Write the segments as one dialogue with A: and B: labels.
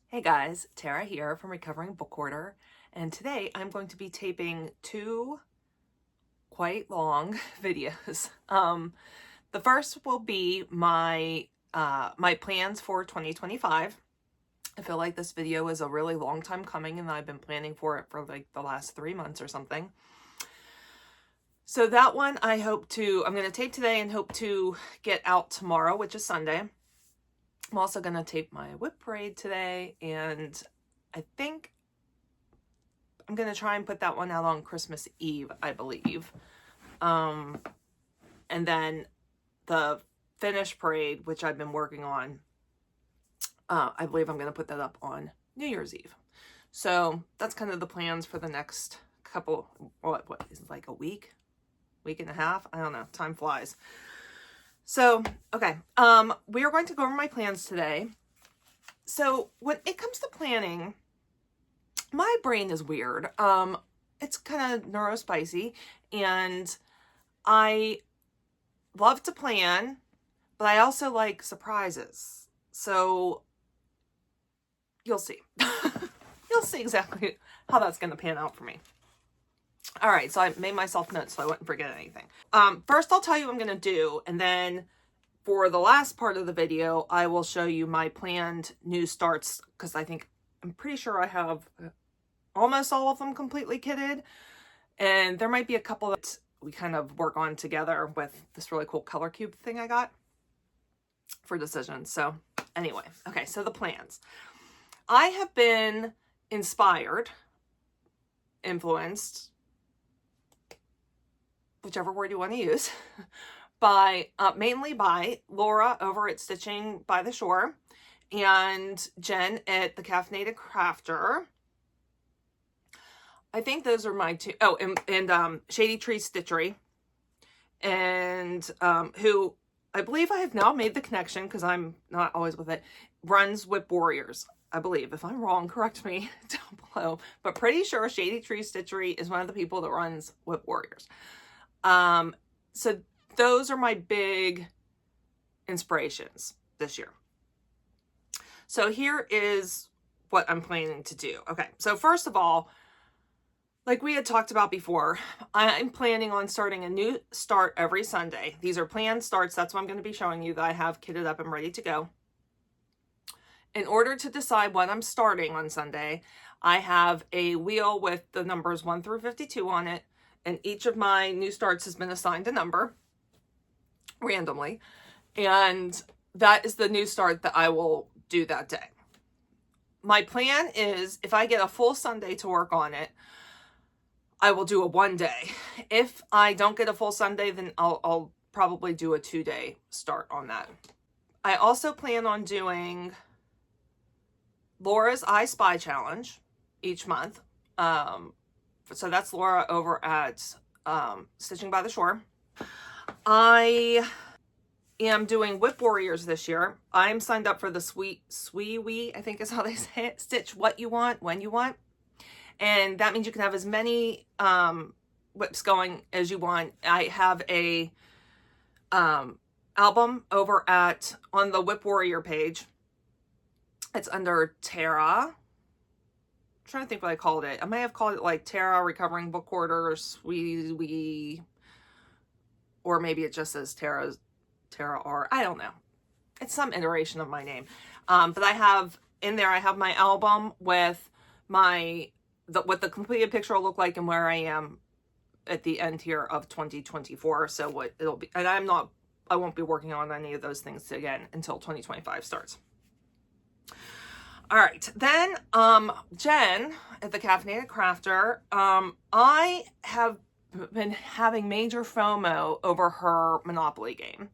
A: Hey guys, Tara here from Recovering Book Hoarder, and today I'm going to be taping two quite long videos. The first will be my plans for 2025. I feel like this video is a really long time coming and I've been planning for it for like the last 3 months or something. So that one I'm going to tape today and hope to get out tomorrow, which is Sunday. I'm also going to tape my whip parade today, and I think I'm going to try and put that one out on Christmas Eve, I believe. And then the finish parade, which I've been working on, I believe I'm going to put that up on New Year's Eve. So that's kind of the plans for the next couple, what is it, like a week and a half? I don't know. Time flies. So, okay, we are going to go over my plans today. So when it comes to planning, my brain is weird. It's kind of neurospicy, and I love to plan, but I also like surprises. So you'll see. You'll see exactly how that's going to pan out for me. All right, so I made myself notes so I wouldn't forget anything. First, I'll tell you what I'm going to do, and then for the last part of the video, I will show you my planned new starts, because I'm pretty sure I have almost all of them completely kitted, and there might be a couple that we kind of work on together with this really cool color cube thing I got for decisions. So anyway, okay, so the plans. I have been inspired, influenced, whichever word you want to use, by mainly by Laura over at Stitching by the Shore and Jen at the Caffeinated Crafter. I think those are my two. Oh, and Shady Tree Stitchery, and who I believe I have now made the connection, because I'm not always with it, runs Whip Warriors. I believe. If I'm wrong, correct me down below. But pretty sure Shady Tree Stitchery is one of the people that runs Whip Warriors. So those are my big inspirations this year. So here is what I'm planning to do. Okay, so first of all, like we had talked about before, I'm planning on starting a new start every Sunday. These are planned starts. That's what I'm going to be showing you that I have kitted up and ready to go. In order to decide what I'm starting on Sunday, I have a wheel with the numbers 1 through 52 on it, and each of my new starts has been assigned a number randomly, and that is the new start that I will do that day. My plan is, if I get a full Sunday to work on it, I will do a 1 day. If I don't get a full Sunday, then I'll probably do a 2-day start on that. I also plan on doing Laura's I Spy Challenge each month. So that's Laura over at Stitching by the Shore. I am doing Whip Warriors this year. I'm signed up for the Swee, I think is how they say it. Stitch what you want, when you want. And that means you can have as many whips going as you want. I have a album over on the Whip Warrior page. It's under Tara. I'm trying to think what I called it. I may have called it like Tara Recovering Book Hoarder, or maybe it just says Tara R. I don't know. It's some iteration of my name. But I have in there, I have my album with what the completed picture will look like and where I am at the end here of 2024. So what it'll be, and I won't be working on any of those things again until 2025 starts. All right, then Jen at the Caffeinated Crafter, I have been having major FOMO over her Monopoly game.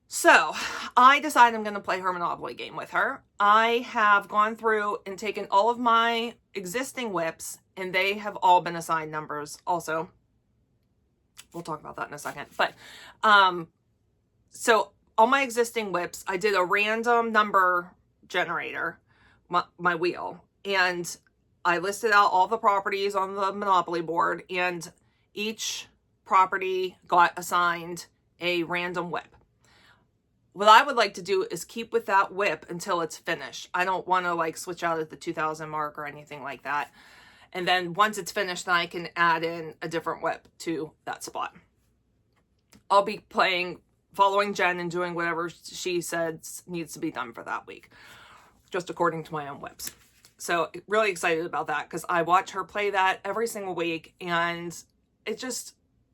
A: So I decided I'm going to play her Monopoly game with her. I have gone through and taken all of my existing whips, and they have all been assigned numbers also. We'll talk about that in a second. But so all my existing whips, I did a random number generator, my wheel, and I listed out all the properties on the Monopoly board, and each property got assigned a random whip. what I would like to do is keep with that whip until it's finished. I don't want to like switch out at the 2000 mark or anything like that. And then once it's finished, then I can add in a different whip to that spot. I'll be following Jen and doing whatever she says needs to be done for that week, just according to my own whips. So really excited about that because I watch her play that every single week, and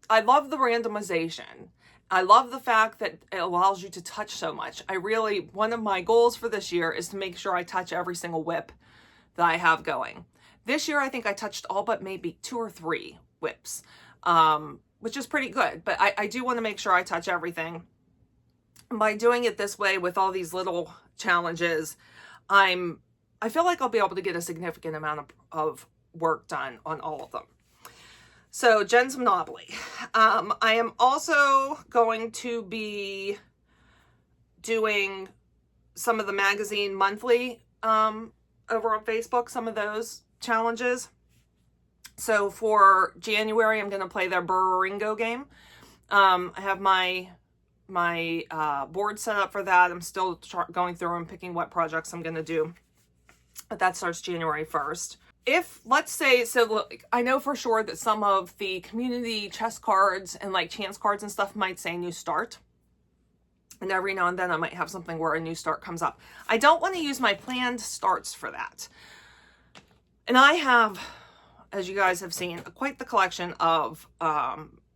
A: I love the randomization. I love the fact that it allows you to touch so much. One of my goals for this year is to make sure I touch every single whip that I have going. This year, I think I touched all but maybe 2 or 3 whips, which is pretty good. But I do want to make sure I touch everything. And by doing it this way with all these little challenges, I feel like I'll be able to get a significant amount of work done on all of them. So Jen's Monopoly. I am also going to be doing some of the magazine monthly over on Facebook, some of those challenges. So for January, I'm going to play their Buring Go game. I have my board set up for that. I'm still going through and picking what projects I'm going to do. But that starts January 1st. Let's say, so look, I know for sure that some of the community chest cards and like chance cards and stuff might say new start. And every now and then I might have something where a new start comes up. I don't want to use my planned starts for that. And I have, as you guys have seen, quite the collection of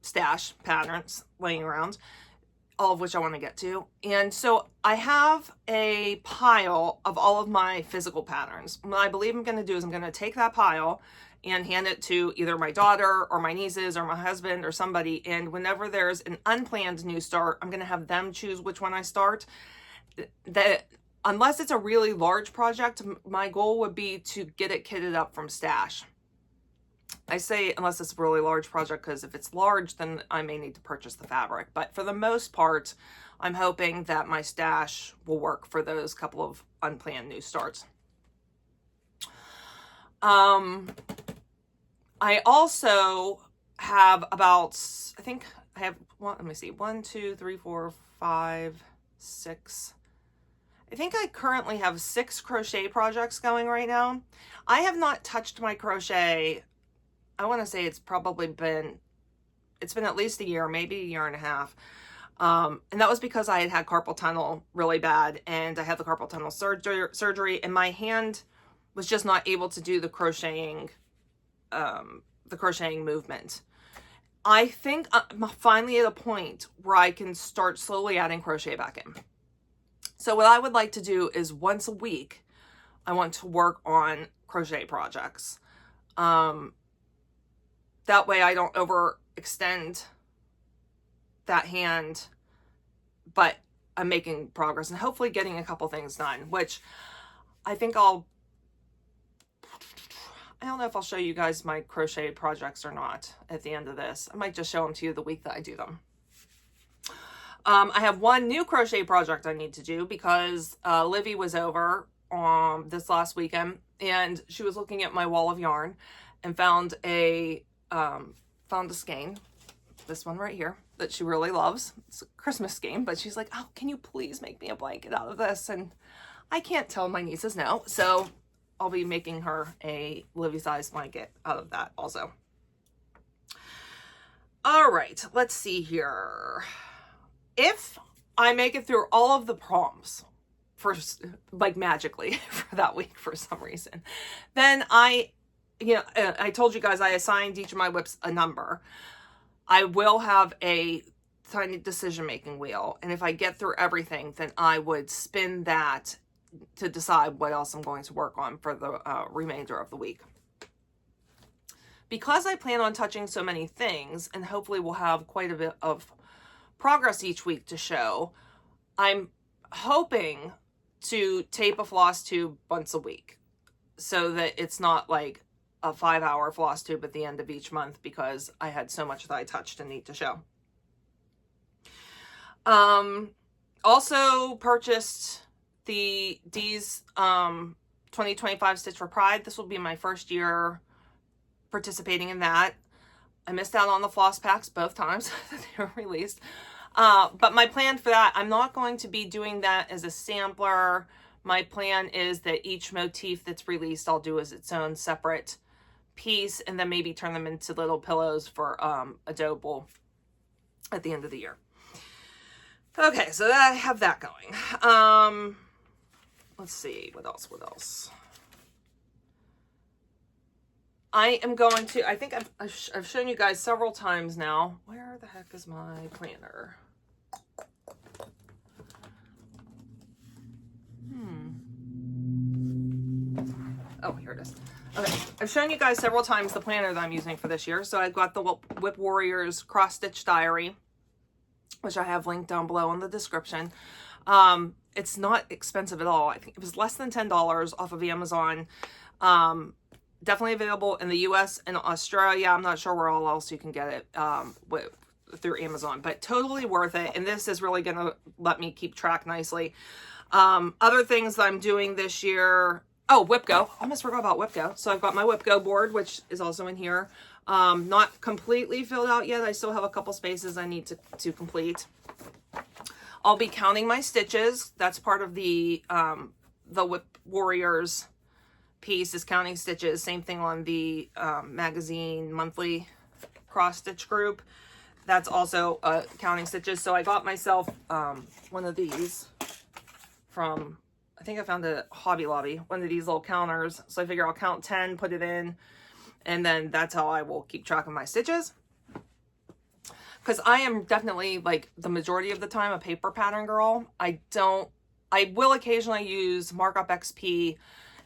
A: stash patterns laying around, all of which I want to get to. And so I have a pile of all of my physical patterns. What I believe I'm going to do is I'm going to take that pile and hand it to either my daughter or my nieces or my husband or somebody. And whenever there's an unplanned new start, I'm going to have them choose which one I start. Unless it's a really large project, my goal would be to get it kitted up from stash. I say unless it's a really large project, because if it's large, then I may need to purchase the fabric. But for the most part, I'm hoping that my stash will work for those couple of unplanned new starts. I also have about, I think I have, let me see, 1, 2, 3, 4, 5, 6. I think I currently have 6 crochet projects going right now. I have not touched my crochet. I want to say it's been at least a year, maybe a year and a half. And that was because I had carpal tunnel really bad, and I had the carpal tunnel surgery, and my hand was just not able to do the crocheting movement. I think I'm finally at a point where I can start slowly adding crochet back in. So what I would like to do is once a week, I want to work on crochet projects. That way I don't overextend that hand, but I'm making progress and hopefully getting a couple things done, which I think I don't know if I'll show you guys my crochet projects or not at the end of this. I might just show them to you the week that I do them. I have one new crochet project I need to do because Livy was over this last weekend, and she was looking at my wall of yarn and found a skein, this one right here, that she really loves. It's a Christmas skein, but she's like, oh, can you please make me a blanket out of this? And I can't tell my nieces no, so I'll be making her a Livy size blanket out of that also. All right, let's see here. If I make it through all of the prompts like magically for that week for some reason, then I told you guys I assigned each of my whips a number. I will have a tiny decision-making wheel, and if I get through everything, then I would spin that to decide what else I'm going to work on for the remainder of the week. Because I plan on touching so many things, and hopefully we'll have quite a bit of progress each week to show, I'm hoping to tape a FlossTube once a week so that it's not like a 5-hour FlossTube at the end of each month because I had so much that I touched and need to show. Also purchased the D's 2025 Stitch for Pride. This will be my first year participating in that. I missed out on the floss packs both times that they were released. But my plan for that, I'm not going to be doing that as a sampler. My plan is that each motif that's released, I'll do as its own separate piece, and then maybe turn them into little pillows for a dough bowl at the end of the year. Okay, so I have that going. Let's see, what else? I am going to, I think I've shown you guys several times now. Where the heck is my planner? Oh, here it is. Okay, I've shown you guys several times the planner that I'm using for this year. So I've got the Whip Warriors Cross Stitch Diary, which I have linked down below in the description. It's not expensive at all. I think it was less than $10 off of Amazon. Definitely available in the US and Australia. I'm not sure where all else you can get it through Amazon, but totally worth it. And this is really going to let me keep track nicely. Other things that I'm doing this year. Oh, Whip Go. I almost forgot about Whip Go. So I've got my Whip Go board, which is also in here. Not completely filled out yet. I still have a couple spaces I need to complete. I'll be counting my stitches. That's part of the Whip Warriors piece, is counting stitches. Same thing on the magazine monthly cross stitch group. That's also counting stitches. So I got myself one of these from, I think I found it at Hobby Lobby, one of these little counters. So I figure I'll count 10, put it in, and then that's how I will keep track of my stitches. Because I am definitely, like, the majority of the time a paper pattern girl. I will occasionally use Markup XP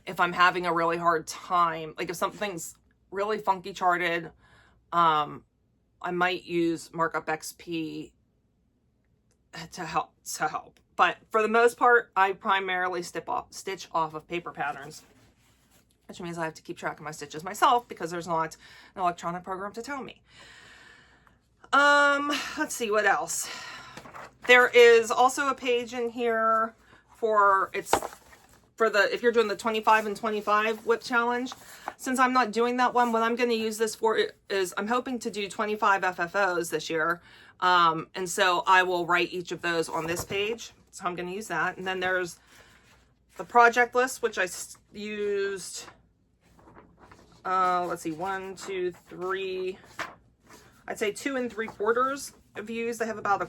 A: if I'm having a really hard time. Like if something's really funky charted, I might use Markup XP to help. But for the most part, I primarily stitch off of paper patterns, which means I have to keep track of my stitches myself because there's not an electronic program to tell me. Let's see what else. There is also a page in here for if you're doing the 25 and 25 whip challenge. Since I'm not doing that one, what I'm going to use this for is I'm hoping to do 25 FFOs this year. And so I will write each of those on this page. So I'm going to use that. And then there's the project list, which I used, let's see, 1, 2, 3, I'd say 2 3/4 views. I have about a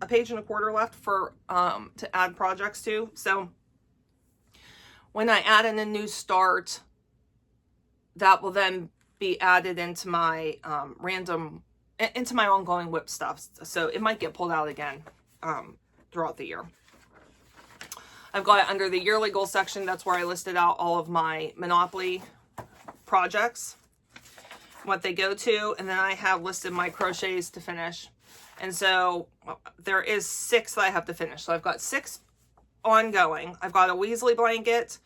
A: page and a quarter left for to add projects to. So when I add in a new start, that will then be added into my into my ongoing whip stuff. So it might get pulled out again throughout the year. I've got it under the yearly goal section. That's where I listed out all of my Monopoly projects, what they go to, and then I have listed my crochets to finish. And so there is 6 that I have to finish. So I've got 6 ongoing. I've got a Weasley blanket,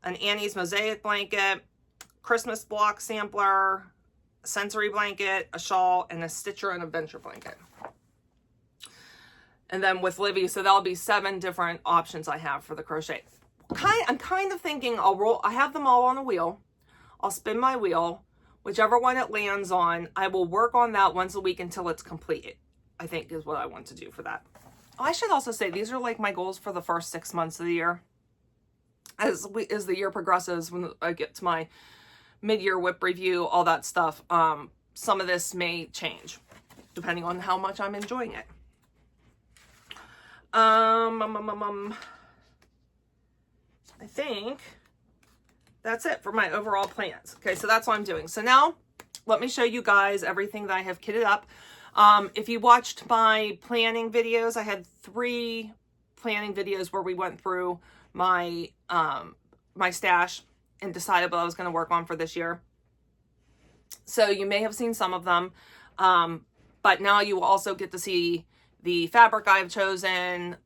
A: an Annie's Mosaic blanket, Christmas block sampler, sensory blanket, a shawl, and a Stitcher and Adventure blanket. And then with Livy, so that'll be 7 different options I have for the crochet. I'm kind of thinking I have them all on a wheel. I'll spin my wheel. Whichever one it lands on, I will work on that once a week until it's completed, I think is what I want to do for that. Oh, I should also say these are like my goals for the first 6 months of the year. As the year progresses, when I get to my mid-year whip review, all that stuff, some of this may change depending on how much I'm enjoying it. I think that's it for my overall plans. Okay, so that's what I'm doing. So now let me show you guys everything that I have kitted up. If you watched my planning videos, I had 3 planning videos where we went through my my stash and decided what I was going to work on for this year. So you may have seen some of them, but now you will also get to see the fabric I've chosen,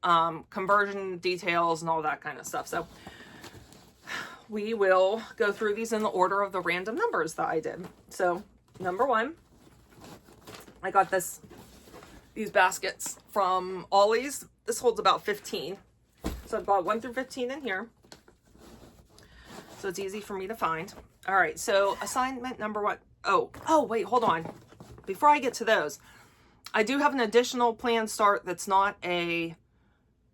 A: conversion details, and all that kind of stuff. So we will go through these in the order of the random numbers that I did. So number 1, I got these baskets from Ollie's. This holds about 15. So I've got 1 through 15 in here. So it's easy for me to find. All right, so assignment number 1. Oh, wait, hold on. Before I get to those, I do have an additional planned start that's not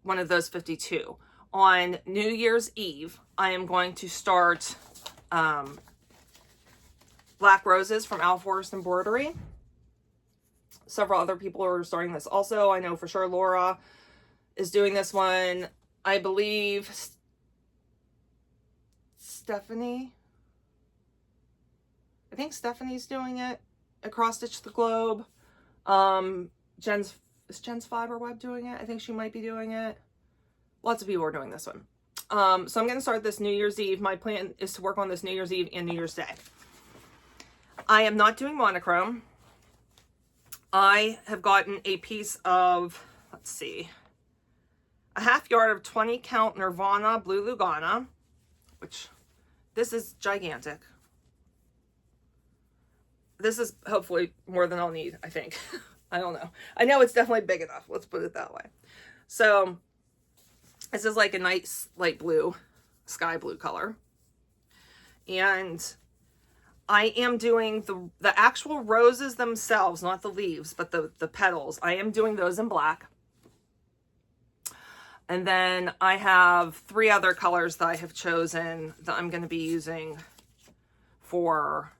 A: one of those 52. On New Year's Eve, I am going to start Black Roses from Owl Forest Embroidery. Several other people are starting this also. I know for sure Laura is doing this one. I believe Stephanie. I think Stephanie's doing it. Across Stitch the Globe. Is Jen's Fiber Web doing it? I think she might be doing it. Lots of people are doing this one. So I'm going to start this New Year's Eve. My plan is to work on this New Year's Eve and New Year's Day. I am not doing monochrome. I have gotten a piece of, let's see, a half yard of 20 count Nirvana Blue Lugana, which this is gigantic. This is hopefully more than I'll need, I think. I don't know. I know it's definitely big enough. Let's put it that way. So this is like a nice light blue, sky blue color. And I am doing the actual roses themselves, not the leaves, but the petals. I am doing those in black. And then I have 3 other colors that I have chosen that I'm going to be using for,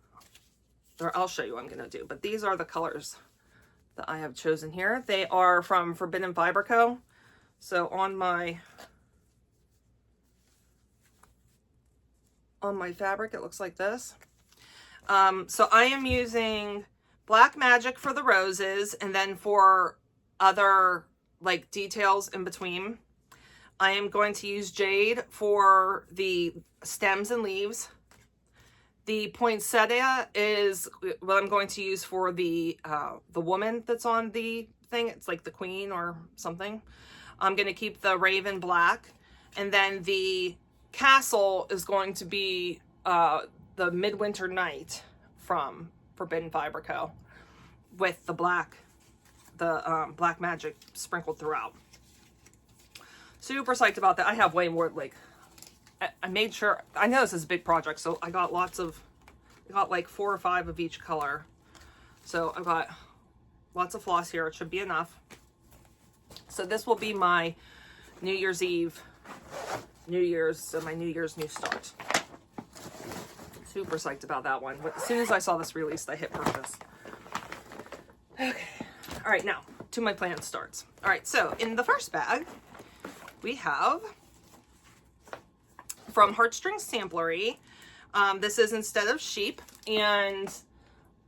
A: or I'll show you what I'm going to do. But these are the colors that I have chosen here. They are from Forbidden Fiber Co. So on my fabric, it looks like this. So I am using Black Magic for the roses, and then for other like details in between, I am going to use Jade for the stems and leaves. The poinsettia is what I'm going to use for the woman that's on the thing. It's like the queen or something. I'm going to keep the raven black. And then the castle is going to be the Midwinter Night from Forbidden Fiber Co. with the black magic sprinkled throughout. Super psyched about that. I have way more, like, I made sure, I know this is a big project, so I got like 4 or 5 of each color. So I've got lots of floss here. It should be enough. So this will be my New Year's Eve, my New Year's new start. Super psyched about that one. As soon as I saw this released, I hit purchase. Okay. All right, now to my planned starts. All right, so in the first bag, we have from Heartstring Sampler. This is Instead of Sheep, and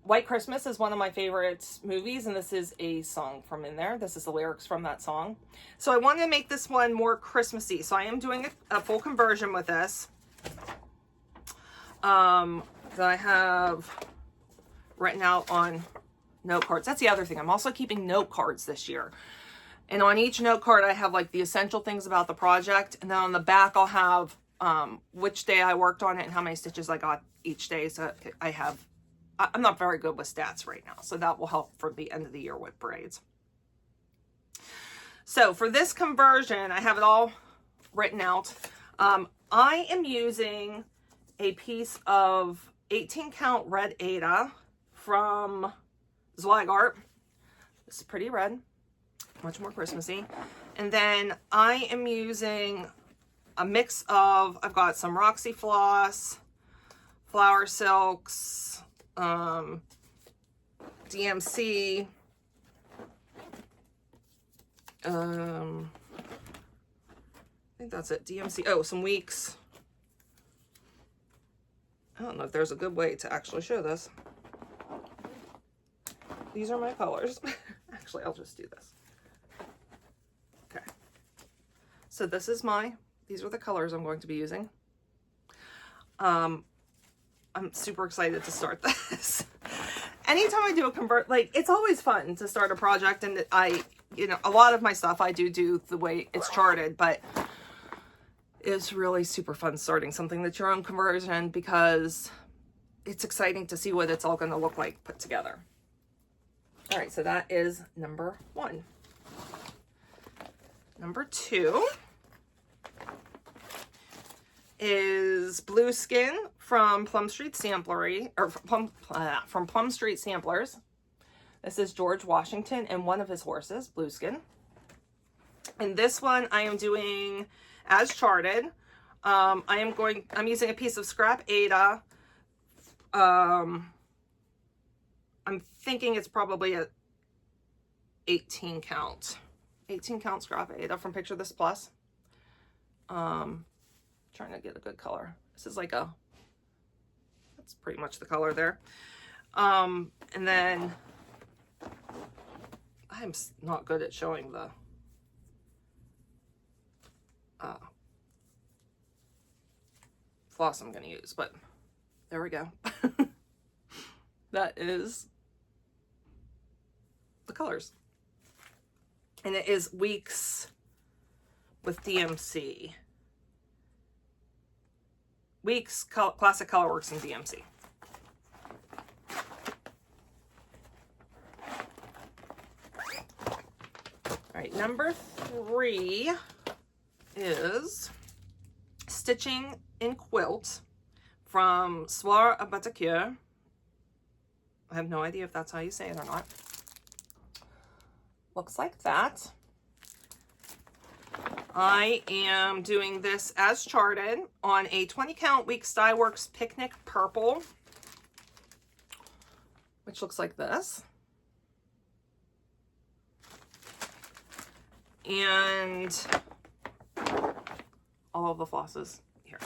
A: White Christmas is one of my favorite movies, and this is a song from in there. This is the lyrics from that song. So I wanted to make this one more Christmassy, so I am doing a full conversion with this. That I have written out on note cards. That's the other thing. I'm also keeping note cards this year. And on each note card, I have like the essential things about the project. And then on the back, I'll have which day I worked on it and how many stitches I got each day. So I'm not very good with stats right now. So that will help for the end of the year with braids. So for this conversion, I have it all written out. I am using a piece of 18 count red Aida from Zweigart. This is pretty red, much more Christmassy. And then I am using a mix of, I've got some Roxy Floss, Flower Silks, DMC, I think that's it, DMC, oh, some Weeks. I don't know if there's a good way to actually show this. These are my colors. Actually, I'll just do this. Okay. So this is these are the colors I'm going to be using. I'm super excited to start this. Anytime I do a convert, like, it's always fun to start a project, and a lot of my stuff I do the way it's charted, but it's really super fun starting something that's your own conversion because it's exciting to see what it's all going to look like put together. All right, so that is number 1. Number 2 is Blue Skin from Plum Street Sampler, or from Plum Street Samplers. This is George Washington and one of his horses, Blueskin. And this one I am doing as charted. I'm using a piece of scrap Aida. I'm thinking it's probably a 18 count scrap Aida from Picture This Plus. Trying to get a good color. This is like that's pretty much the color there. And then I'm not good at showing the floss I'm going to use, but there we go. That is the colors. And it is Weeks with DMC. Weeks Classic Colorworks and DMC. All right, number 3 is Stitching in Quilt from Soir à Batacure. I have no idea if that's how you say it or not. Looks like that. I am doing this as charted on a 20 count Weeks Dye Works Picnic Purple, which looks like this. And all of the flosses here.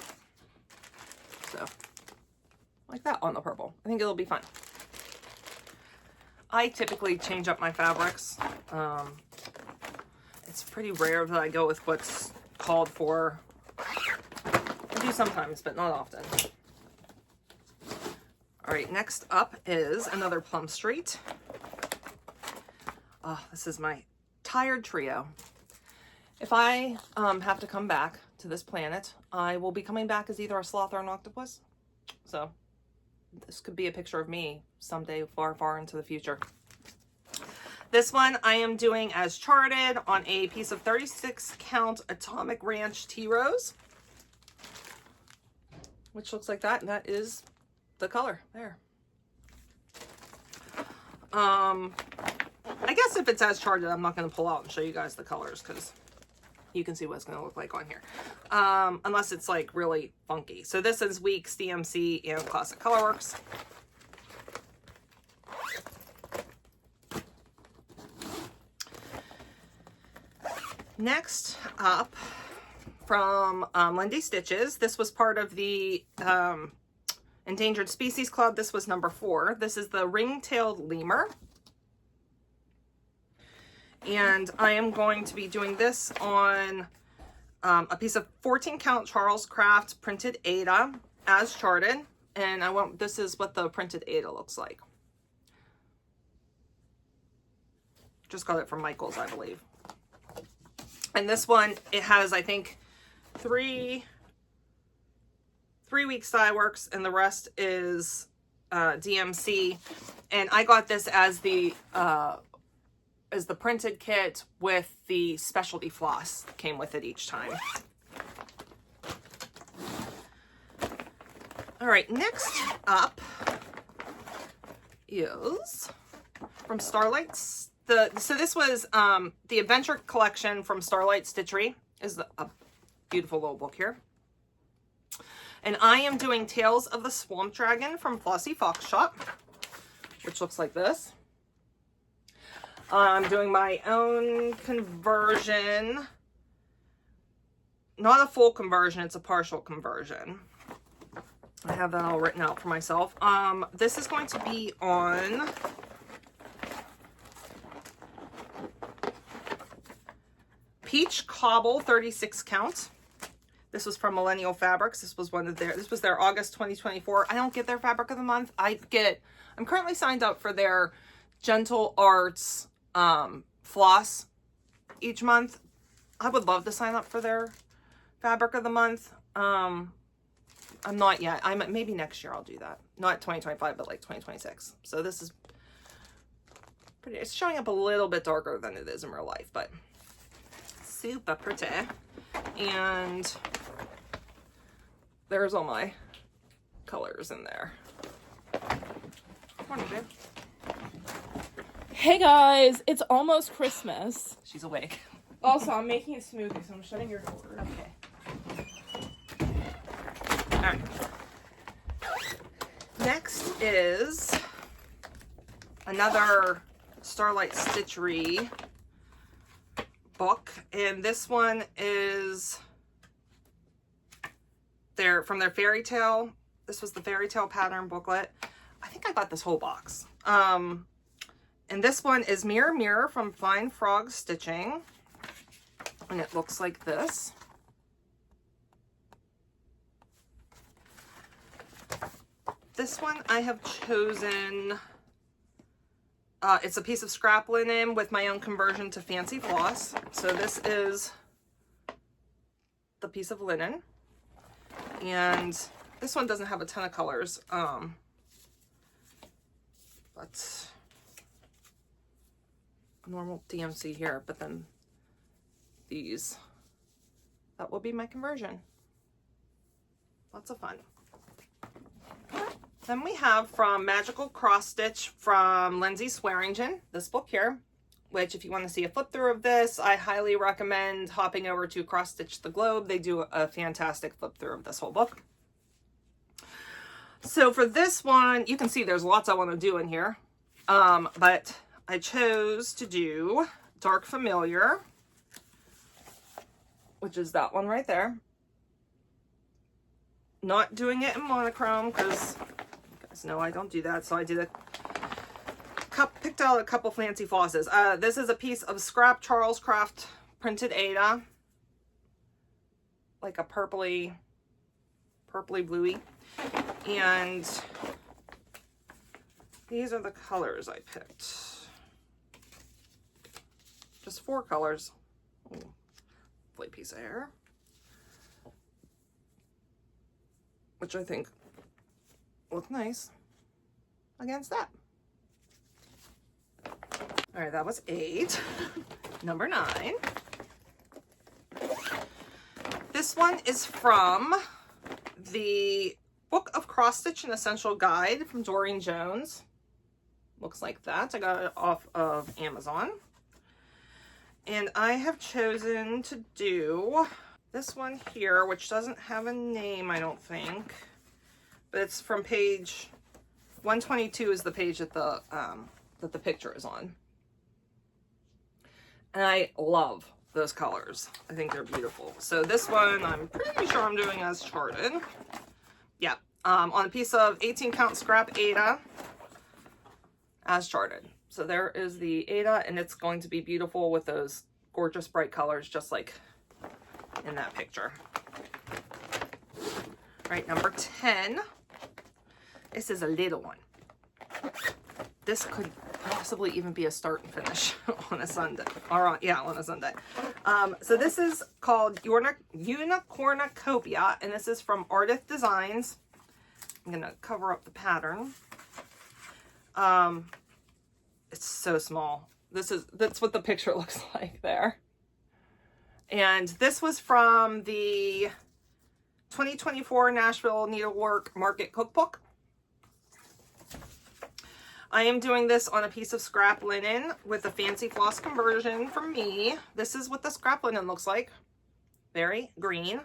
A: So, like that on the purple. I think it'll be fun. I typically change up my fabrics. It's pretty rare that I go with what's called for. I do sometimes, but not often. All right, next up is another Plum Street. Oh, this is my tired trio. If I have to come back to this planet, I will be coming back as either a sloth or an octopus. So this could be a picture of me someday far, far into the future. This one I am doing as charted on a piece of 36 count Atomic Ranch Tea Rose, which looks like that, and that is the color there. I guess if it's as charted, I'm not going to pull out and show you guys the colors because you can see what it's going to look like on here. Unless it's like really funky. So this is Weeks, DMC, and Classic Colorworks. Next up from Lindy Stitches. This was part of the Endangered Species Club. This was number 4. This is the Ring-Tailed Lemur. And I am going to be doing this on a piece of 14 count Charles Craft printed Aida as charted. And this is what the printed Aida looks like. Just got it from Michael's, I believe. And this one, it has, I think, 3 Weeks Dye Works, and the rest is DMC. And I got this as the printed kit with the specialty floss that came with it each time. All right, next up is from Starlight. So this was the Adventure Collection from Starlight Stitchery. Is a beautiful little book here. And I am doing Tales of the Swamp Dragon from Flossie Fox Shop, which looks like this. I'm doing my own conversion. Not a full conversion, it's a partial conversion. I have that all written out for myself. This is going to be on Peach Cobble 36 count. This was from Millennial Fabrics. This was their August 2024. I don't get their fabric of the month. I'm currently signed up for their Gentle Arts floss each month. I would love to sign up for their fabric of the month. I'm not yet. Maybe next year I'll do that. Not 2025, but like 2026. So this is pretty. It's showing up a little bit darker than it is in real life, but super pretty. And there's all my colors in there. Morning, babe.
B: Hey guys, it's almost Christmas.
A: She's awake.
B: Also, I'm making a smoothie, so I'm shutting your door.
A: Okay. All right. Next is another Starlight Stitchery book, and this one is from their fairy tale. This was the fairy tale pattern booklet. I think I got this whole box. And this one is Mirror Mirror from Fine Frog Stitching. And it looks like this. This one I have chosen, it's a piece of scrap linen with my own conversion to fancy floss. So this is the piece of linen. And this one doesn't have a ton of colors, but normal DMC here, but then these, that will be my conversion. Lots of fun. Then we have from Magical Cross Stitch from Lindsay Swearingen, this book here, which if you want to see a flip through of this, I highly recommend hopping over to Cross Stitch the Globe. They do a fantastic flip through of this whole book. So for this one, you can see there's lots I want to do in here, but I chose to do Dark Familiar, which is that one right there. Not doing it in monochrome because you guys know I don't do that. So I did picked out a couple fancy flosses. This is a piece of scrap Charles Craft printed Ada, like a purpley bluey, and these are the colors I picked. Just 4 colors. Oh, lovely piece of hair, which I think look nice against that. All right, that was 8. Number 9. This one is from the Book of Cross Stitch and Essential Guide from Doreen Jones. Looks like that. I got it off of Amazon. And I have chosen to do this one here, which doesn't have a name, I don't think. But it's from page 122 is the page that the picture is on. And I love those colors. I think they're beautiful. So this one, I'm pretty sure I'm doing as charted. Yeah, on a piece of 18 count scrap Ada, as charted. So there is the Ada, and it's going to be beautiful with those gorgeous bright colors, just like in that picture. All right, number 10. This is a little one. This could possibly even be a start and finish on a Sunday. Or yeah, on a Sunday. So this is called Unicornucopia, and this is from Ardith Designs. I'm gonna cover up the pattern. It's so small. That's what the picture looks like there. And this was from the 2024 Nashville Needlework Market Cookbook. I am doing this on a piece of scrap linen with a fancy floss conversion for me. This is what the scrap linen looks like. Very green.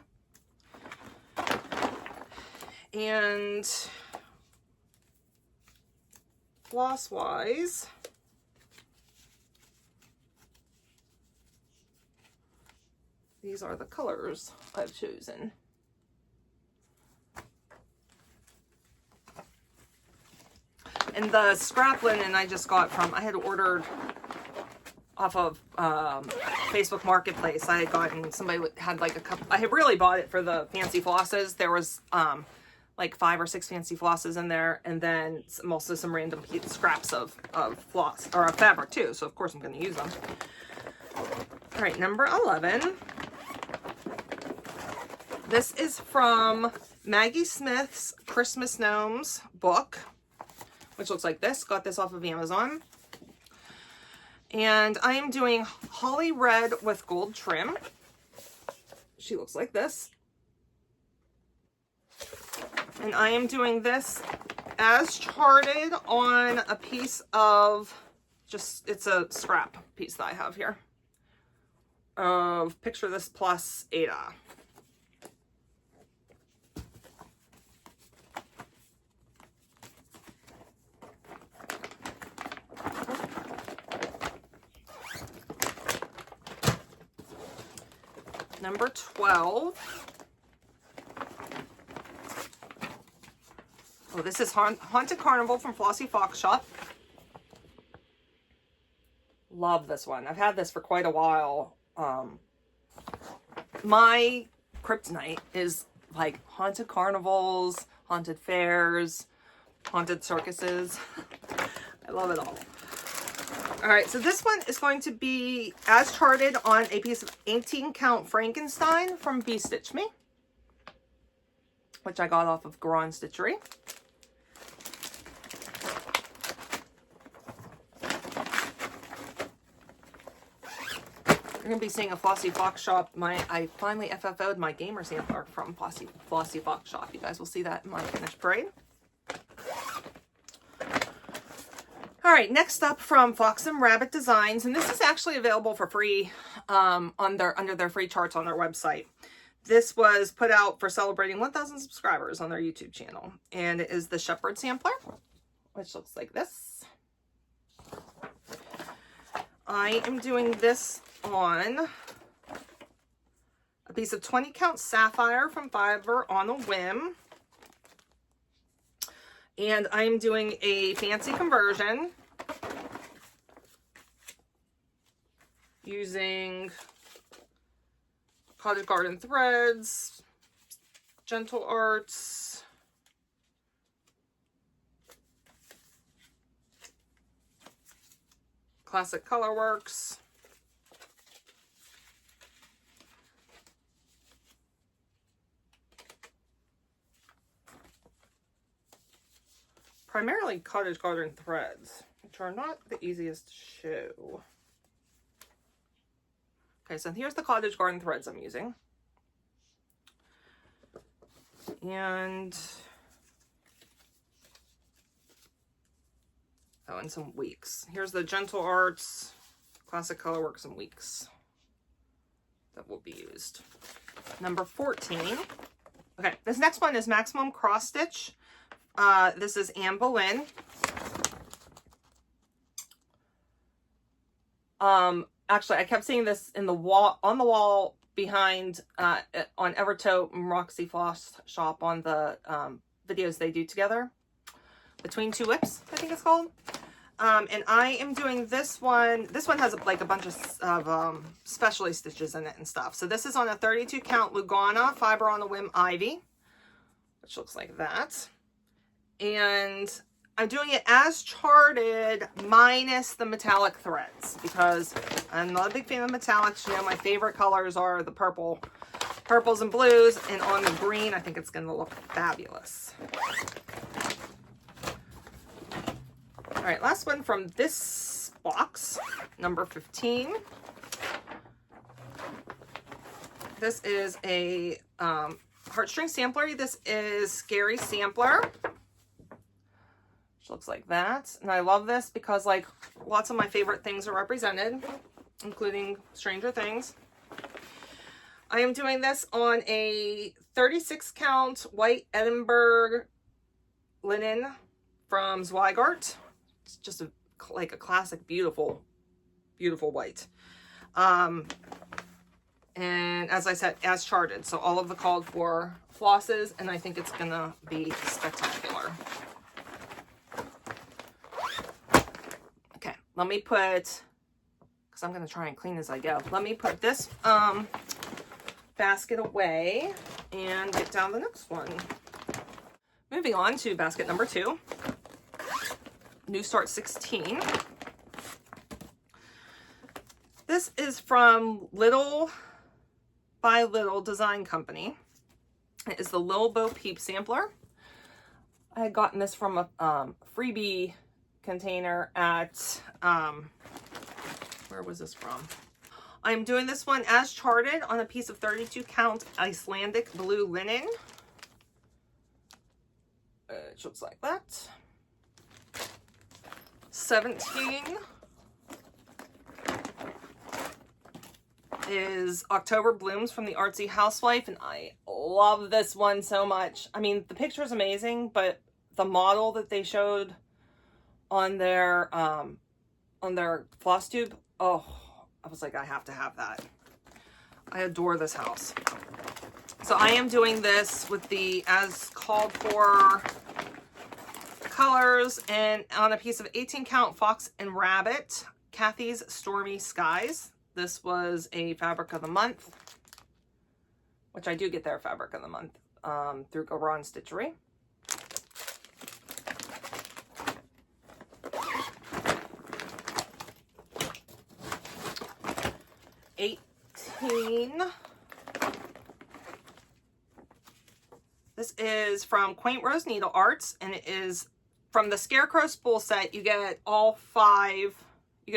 A: And floss wise, these are the colors I've chosen. And the scrap linen I just got from, I had ordered off of Facebook Marketplace. I had gotten, somebody had like a couple, I had really bought it for the fancy flosses. There was like 5 or 6 fancy flosses in there, and then also some random scraps of floss, or of fabric too. So of course I'm going to use them. All right, number 11. This is from Maggie Smith's Christmas Gnomes book, which looks like this. Got this off of Amazon. And I am doing holly red with gold trim. She looks like this. And I am doing this as charted on a piece of just, it's a scrap piece that I have here of Picture This Plus Ada. Number 12. Oh, this is Haunted Carnival from Flossie Fox Shop. Love this one. I've had this for quite a while. My kryptonite is like haunted carnivals, haunted fairs, haunted circuses. I love it all. All right, so this one is going to be as charted on a piece of 18 count Frankenstein from Be Stitch Me, which I got off of Buring Stitchery. You're going to be seeing a Flossie Fox Shop. I finally FFO'd my gamer sampler from Flossie Fox Shop. You guys will see that in my finished parade. All right, next up from Fox and Rabbit Designs, and this is actually available for free under their free charts on their website. This was put out for celebrating 1,000 subscribers on their YouTube channel, and it is the Shepherd Sampler, which looks like this. I am doing this on a piece of 20 count Sapphire from Fiverr on a whim. And I'm doing a fancy conversion using Cottage Garden threads, Gentle Arts, Classic Colorworks, primarily Cottage Garden threads, which are not the easiest to show. Okay, so here's the Cottage Garden threads I'm using. And, oh, and some weeks. Here's the Gentle Arts, Classic Colorworks, and weeks that will be used. Number 14. Okay, this next one is Maximum Cross Stitch. This is Anne Boleyn. Actually, I kept seeing this in the wall, on the wall behind, on Evertote and Roxy Floss Shop on the videos they do together. Between Two Whips, I think it's called. And I am doing this one. This one has like a bunch of specialty stitches in it and stuff. So this is on a 32 count Lugana Fiber on a Whim Ivy, which looks like that. And I'm doing it as charted minus the metallic threads because I'm not a big fan of metallics. You know, my favorite colors are the purples and blues, and on the green, I think it's going to look fabulous. All right, last one from this box, number 15. This is a Heartstring Sampler. This is Scary Sampler. Which looks like that. And I love this because like lots of my favorite things are represented, including Stranger Things. I am doing this on a 36 count white Edinburgh linen from Zweigart. It's just like a classic, beautiful, beautiful white. And as I said, as charted. So all of the called for flosses, and I think it's gonna be spectacular. Okay, let me put, because I'm gonna try and clean as I go. Let me put this basket away and get down the next one. Moving on to basket number 2. New Start 16. This is from Little by Little Design Company. It is the Lil Bo Peep sampler. I had gotten this from a freebie container at, where was this from? I'm doing this one as charted on a piece of 32 count Icelandic blue linen. It looks like that. 17 is October Blooms from the Artsy Housewife, and I love this one so much. I mean, the picture is amazing, but the model that they showed on their FlossTube, oh, I was like, I have to have that. I adore this house. So I am doing this with the as called for colors and on a piece of 18 count Fox and Rabbit, Kathy's Stormy Skies. This was a fabric of the month, which I do get their fabric of the month through Buring Stitchery. This is from Quaint Rose Needle Arts, and it is from the Scarecrow Spool set. You get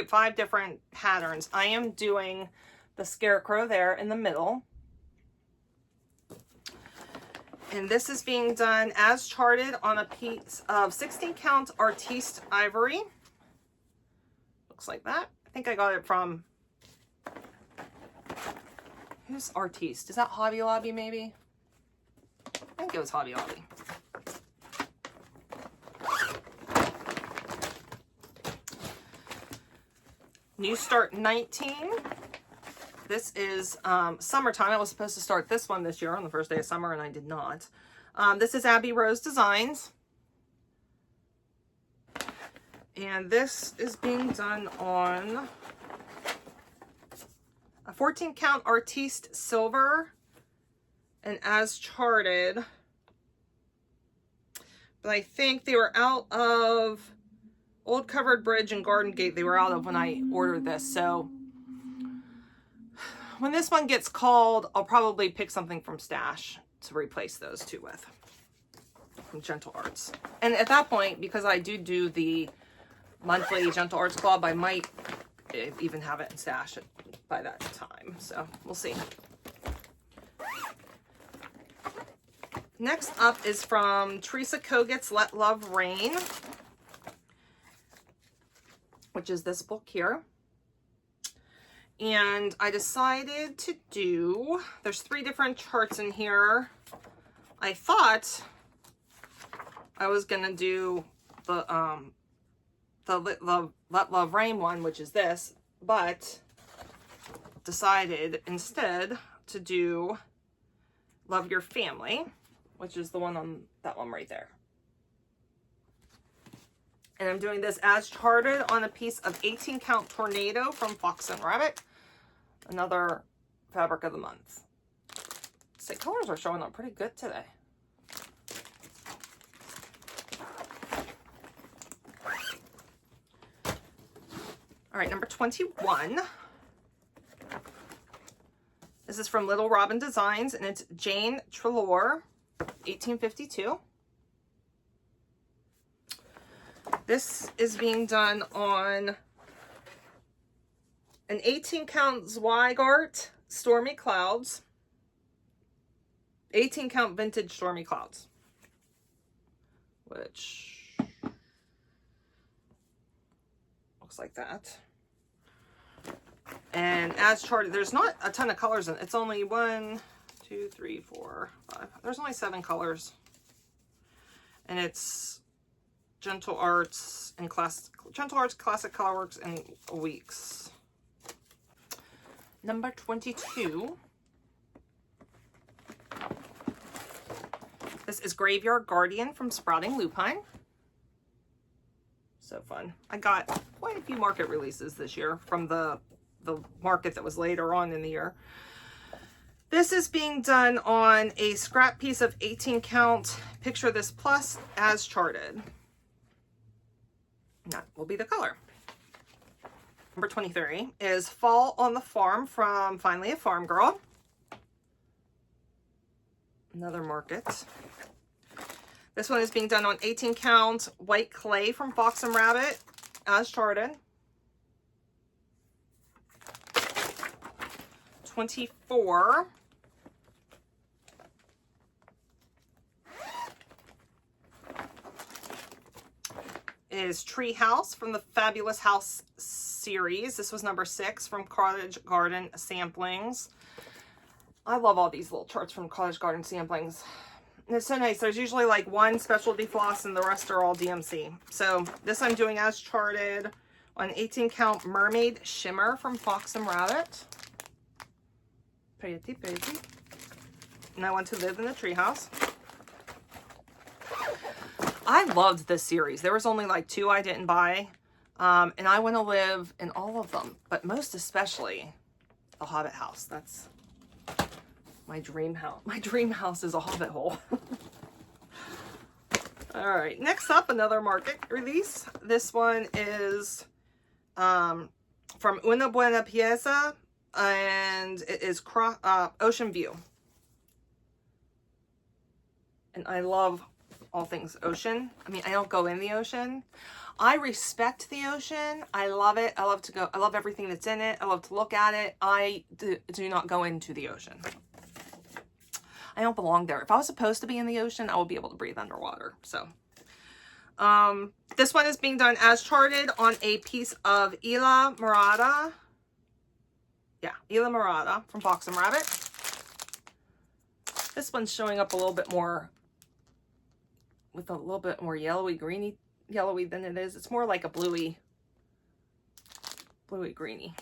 A: five different patterns. I am doing the Scarecrow there in the middle. And this is being done as charted on a piece of 16 count Artiste Ivory. Looks like that. I think I got it from, who's Artiste? Is that Hobby Lobby maybe? I think it was Hobby Lobby. New Start 19. This is summertime. I was supposed to start this one this year on the first day of summer, and I did not. This is Abby Rose Designs. And this is being done on a 14 count Artiste Silver and as charted. But I think they were out of Old Covered Bridge and Garden Gate. They were out of when I ordered this. So when this one gets called, I'll probably pick something from Stash to replace those two with, from Gentle Arts. And at that point, because I do the monthly Gentle Arts Club, I might even have it in Stash by that time. So we'll see. Next up is from Teresa Kits Let Love Rain, which is this book here. And I decided to do, there's 3 different charts in here. I thought I was gonna do the Let Love Rain one, which is this, but decided instead to do Love Your Family, which is the one on that one right there. And I'm doing this as charted on a piece of 18 count Tornado from Fox and Rabbit, another fabric of the month. The colors are showing up pretty good today. All right, number 21. This is from Little Robin Designs, and it's Jane Trelaw, 1852. This is being done on an 18 count Zweigart Stormy Clouds, 18 count vintage Stormy Clouds, which looks like that. And as charted, there's not a ton of colors in it. It's only 1, 2, 3, 4, 5. There's only 7 colors. And it's Gentle Arts and Gentle Arts Classic Colorworks and Weeks. Number 22. This is Graveyard Guardian from Sprouting Lupine. So fun. I got quite a few market releases this year from the market that was later on in the year. This is being done on a scrap piece of 18 count Picture This Plus as charted. That will be the color. Number 23 is Fall on the Farm from Finally a Farm Girl. Another market. This one is being done on 18 count White Clay from Fox and Rabbit as charted. 24 is Tree House from the Fabulous House series. This was number 6 from Cottage Garden Samplings. I love all these little charts from Cottage Garden Samplings. And it's so nice. There's usually like one specialty floss and the rest are all DMC. So this I'm doing as charted on 18 count Mermaid Shimmer from Fox and Rabbit. Pretty, pretty. And I want to live in the treehouse. I loved this series. There was only like 2 I didn't buy. And I want to live in all of them, but most especially the Hobbit house. That's my dream house. My dream house is a Hobbit hole. All right, next up, another market release. This one is from Una Buena Pieza, and it is Ocean View. And I love all things ocean. I mean, I don't go in the ocean. I respect the ocean. I love it. I love to go. I love everything that's in it. I love to look at it. I do not go into the ocean. I don't belong there. If I was supposed to be in the ocean, I would be able to breathe underwater. So, this one is being done as charted on a piece of Isla Morada. Yeah, Isla Morada from Fox and Rabbit. This one's showing up a little bit more, with a little bit more yellowy than it is. It's more like a bluey greeny.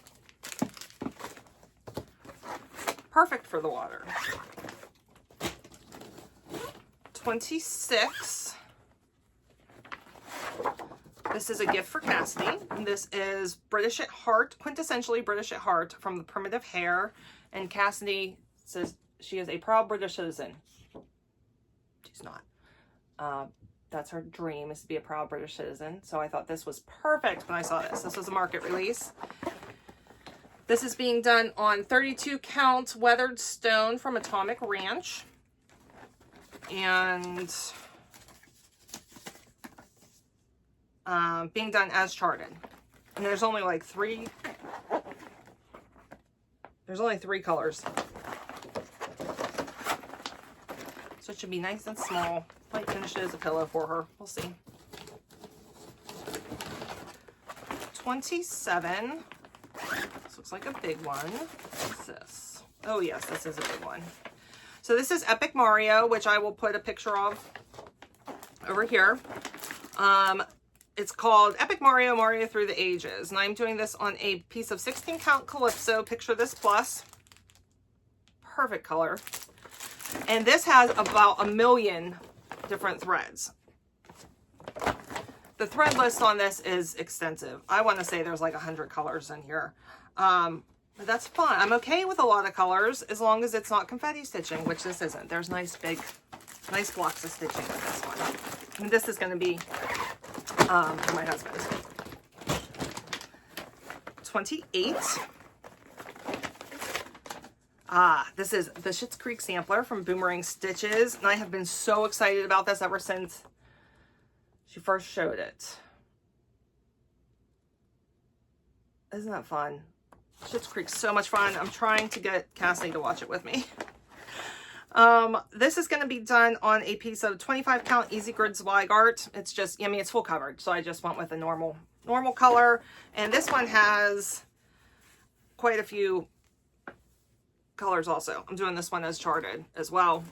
A: Perfect for the water. 26. This is a gift for Cassidy. And this is British at Heart, quintessentially British at Heart from the Primitive Hair. And Cassidy says she is a proud British citizen. She's not. That's her dream, is to be a proud British citizen. So I thought this was perfect when I saw this. This was a market release. This is being done on 32 count weathered stone from Atomic Ranch. And being done as charted. And there's only like 3. There's only 3 colors. So it should be nice and small. Might finish it as a pillow for her. We'll see. 27. This looks like a big one. What's this? Oh yes, this is a big one. So this is Epic Mario, which I will put a picture of over here. It's called Epic Mario, Mario Through the Ages. And I'm doing this on a piece of 16 count Calypso. Picture this plus. Perfect color. And this has about 1 million different threads. The thread list on this is extensive. I want to say there's like 100 colors in here. But that's fun. I'm okay with a lot of colors as long as it's not confetti stitching, which this isn't. There's nice blocks of stitching with this one. And this is going to be for my husband. 28. This is the Schitt's Creek Sampler from Buring Stitches. And I have been so excited about this ever since she first showed it. Isn't that fun? Schitt's Creek's so much fun. I'm trying to get Cassie to watch it with me. This is going to be done on a piece of 25 count Easy Grid Zweigart. It's just, I mean, it's full coverage, so I just went with a normal color. And this one has quite a few colors also. I'm doing this one as charted as well.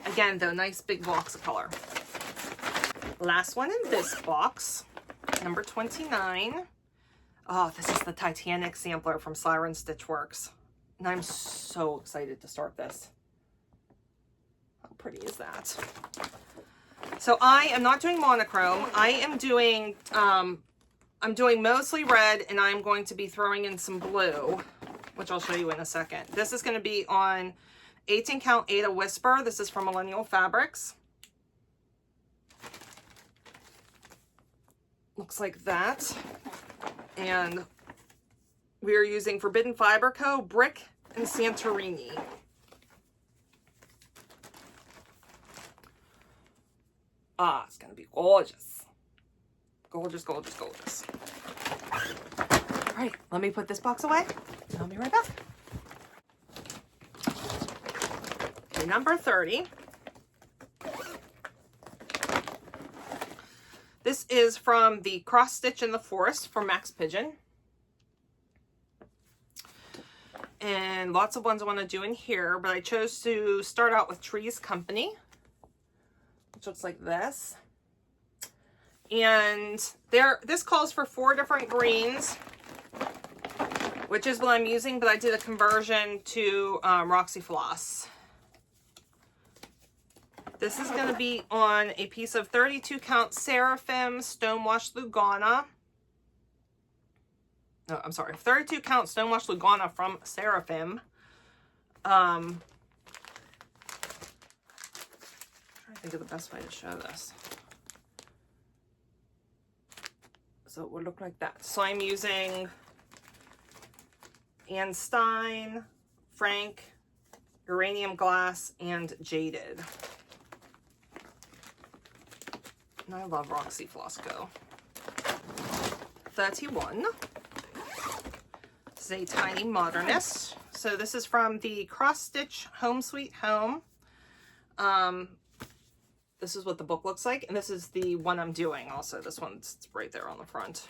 A: Again, though, nice big blocks of color. Last one in this box, number 29. Oh, this is the Titanic Sampler from Siren Stitchworks. And I'm so excited to start this. How pretty is that? So I am not doing monochrome. I am doing, I'm doing mostly red, and I'm going to be throwing in some blue, which I'll show you in a second. This is going to be on 18 count Ada Whisper. This is from Millennial Fabrics. Looks like that. And we are using Forbidden Fiber Co., Brick, and Santorini. Ah, it's going to be gorgeous. Gorgeous, gorgeous, gorgeous. All right, let me put this box away, and I'll be right back. Okay, number 30. This is from the Cross Stitch in the Forest from Max Pigeon. And lots of ones I want to do in here, but I chose to start out with Trees Company, which looks like this. And this calls for 4 different greens, which is what I'm using, but I did a conversion to Roxy Floss. This is going to be on a piece of 32 count Seraphim Stonewashed Lugana. No, I'm sorry, 32 count Stonewashed Lugana from Seraphim. I'm trying to think of the best way to show this. So it would look like that. So I'm using Ann Stein, Frank, Uranium Glass, and Jaded. And I love Roxy Floss Go. 31. This is a Tiny Modernist. So this is from the Cross Stitch Home Sweet Home. This is what the book looks like, and this is the one I'm doing also. This one's right there on the front.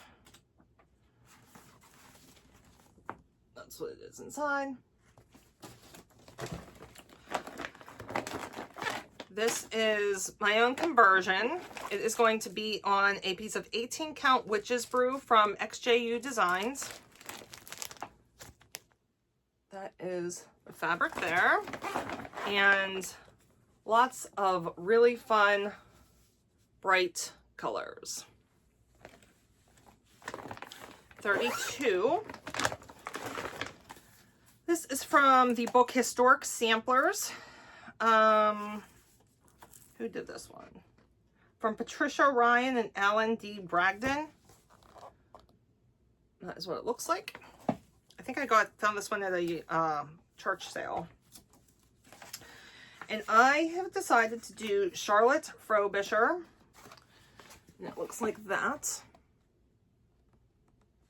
A: That's what it is inside. This is my own conversion. It is going to be on a piece of 18 count Witch's Brew from XJU Designs. That is the fabric there. And lots of really fun, bright colors. 32. This is from the book Historic Samplers. Who did this one? From Patricia Ryan and Alan D. Bragdon. That is what it looks like. I think I found this one at a church sale. And I have decided to do Charlotte Frobisher. And it looks like that.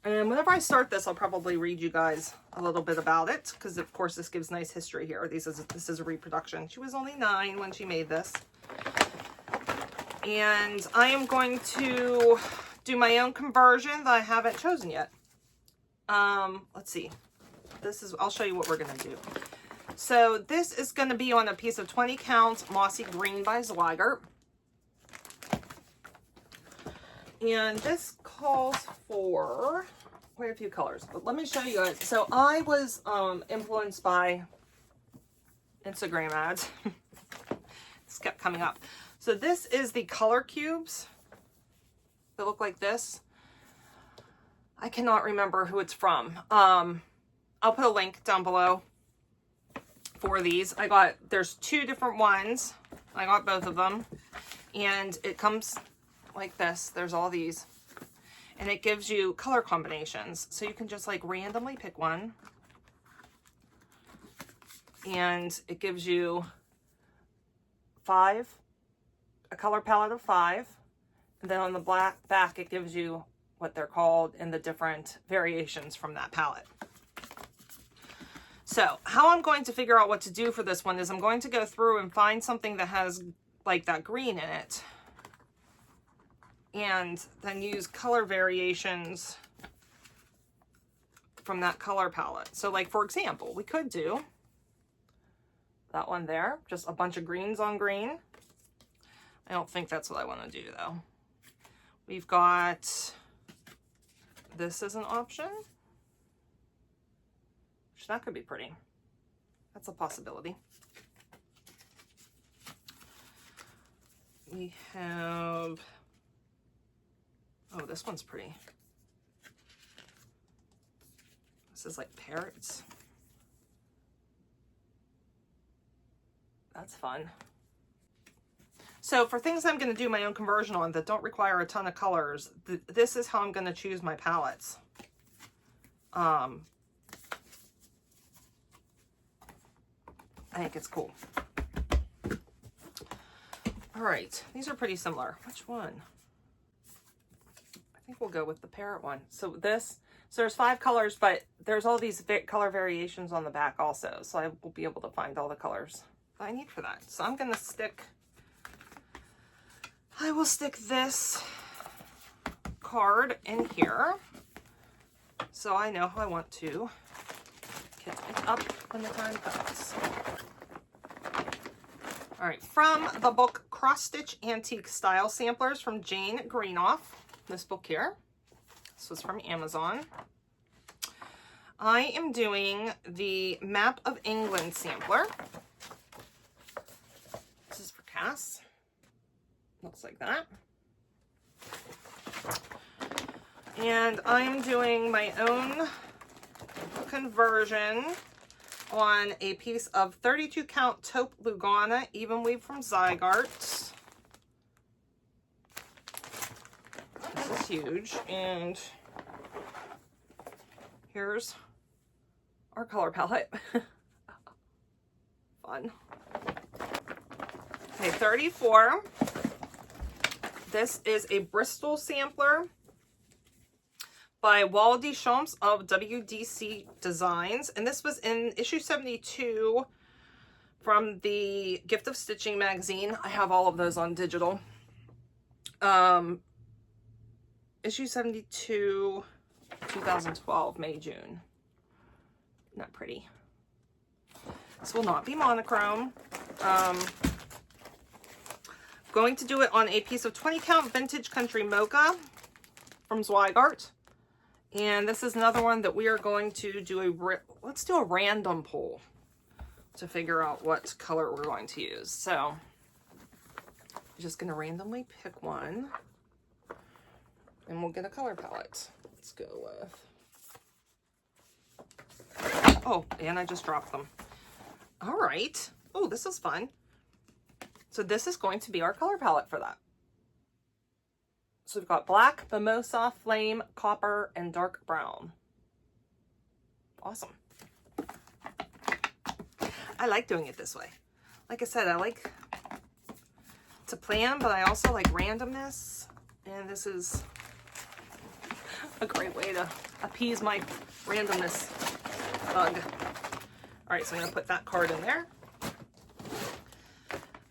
A: And whenever I start this, I'll probably read you guys a little bit about it, because of course this gives nice history here. This is a reproduction. She was only 9 when she made this. And I am going to do my own conversion that I haven't chosen yet. Let's see. I'll show you what we're going to do. So this is going to be on a piece of 20 count Mossy Green by Zweigert. And this calls for quite a few colors, but let me show you guys. So I was influenced by Instagram ads. This kept coming up. So this is the color cubes that look like this. I cannot remember who it's from. I'll put a link down below for these. There's 2 different ones. I got both of them. And it comes like this. There's all these. And it gives you color combinations. So you can just like randomly pick one. And it gives you a color palette of 5. And then on the back, it gives you what they're called and the different variations from that palette. So how I'm going to figure out what to do for this one is I'm going to go through and find something that has like that green in it. And then use color variations from that color palette. So like, for example, we could do that one there, just a bunch of greens on green. I don't think that's what I want to do though. We've got this as an option, which that could be pretty. That's a possibility. We have, oh, this one's pretty. This is like parrots. That's fun. So for things I'm going to do my own conversion on that don't require a ton of colors, this is how I'm going to choose my palettes. I think it's cool. All right, these are pretty similar. Which one? I think we'll go with the parrot one. So there's 5 colors, but there's all these color variations on the back also. So I will be able to find all the colors that I need for that. So I will stick this card in here, so I know how I want to kit it up when the time comes. All right, from the book Cross Stitch Antique Style Samplers from Jane Greenoff, this book here. This was from Amazon. I am doing the Map of England sampler. This is for Cass. Looks like that. And I'm doing my own conversion on a piece of 32 count taupe Lugana even weave from Zygarde. This is huge, and here's our color palette. Fun. Okay, 34. This is a Bristol sampler by Wall Deschamps of WDC Designs, and this was in issue 72 from the Gift of Stitching magazine. I have all of those on digital. Issue 72, 2012, May, June. Not pretty. This will not be monochrome. Going to do it on a piece of 20 count vintage country mocha from Zygarde. And this is another one that we are going to do let's do a random pull to figure out what color we're going to use. So I'm just going to randomly pick one and we'll get a color palette. Let's go with, oh, and I just dropped them. All right. Oh, this is fun. So this is going to be our color palette for that. So we've got black, mimosa, flame, copper, and dark brown. Awesome. I like doing it this way. Like I said, I like to plan, but I also like randomness. And this is a great way to appease my randomness bug. All right, so I'm gonna put that card in there.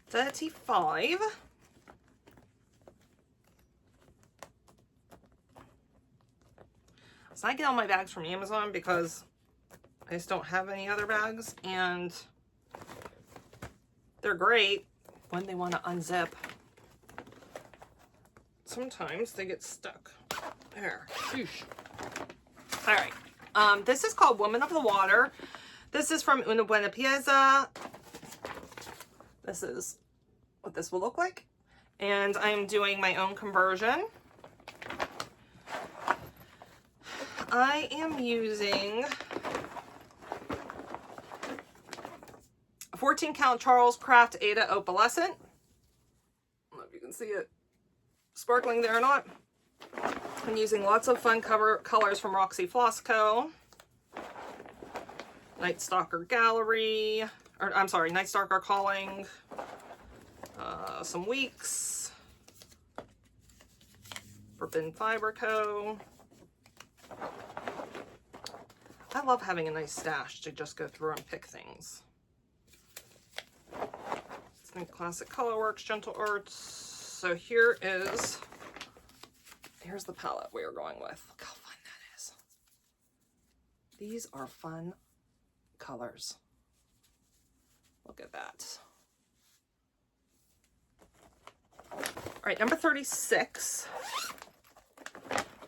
A: 35. So I get all my bags from Amazon because I just don't have any other bags, and they're great when they want to unzip. Sometimes they get stuck. There. Sheesh. All right. This is called Woman of the Water. This is from Una Buena Pieza. This is what this will look like. And I'm doing my own conversion. I am using a 14 count Charles Craft Ada Opalescent. I don't know if you can see it sparkling there or not. I'm using lots of fun colors from Roxy Floss Co. Night Stalker Gallery, or I'm sorry, Night Stalker Calling. Some Weeks. Forbidden Fiber Co. I love having a nice stash to just go through and pick things. Think Classic Colorworks, Gentle Arts. So here's the palette we are going with. Look how fun that is. These are fun colors. Look at that. All right, number 36.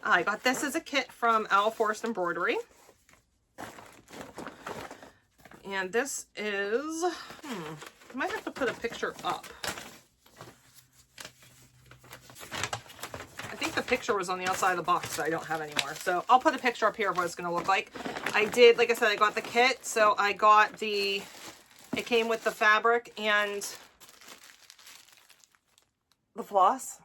A: I got this as a kit from Owl Forest Embroidery. And this is, I might have to put a picture up. I think the picture was on the outside of the box that I don't have anymore. So I'll put a picture up here of what it's going to look like. I did, like I said, I got the kit. So I got it came with the fabric and the floss.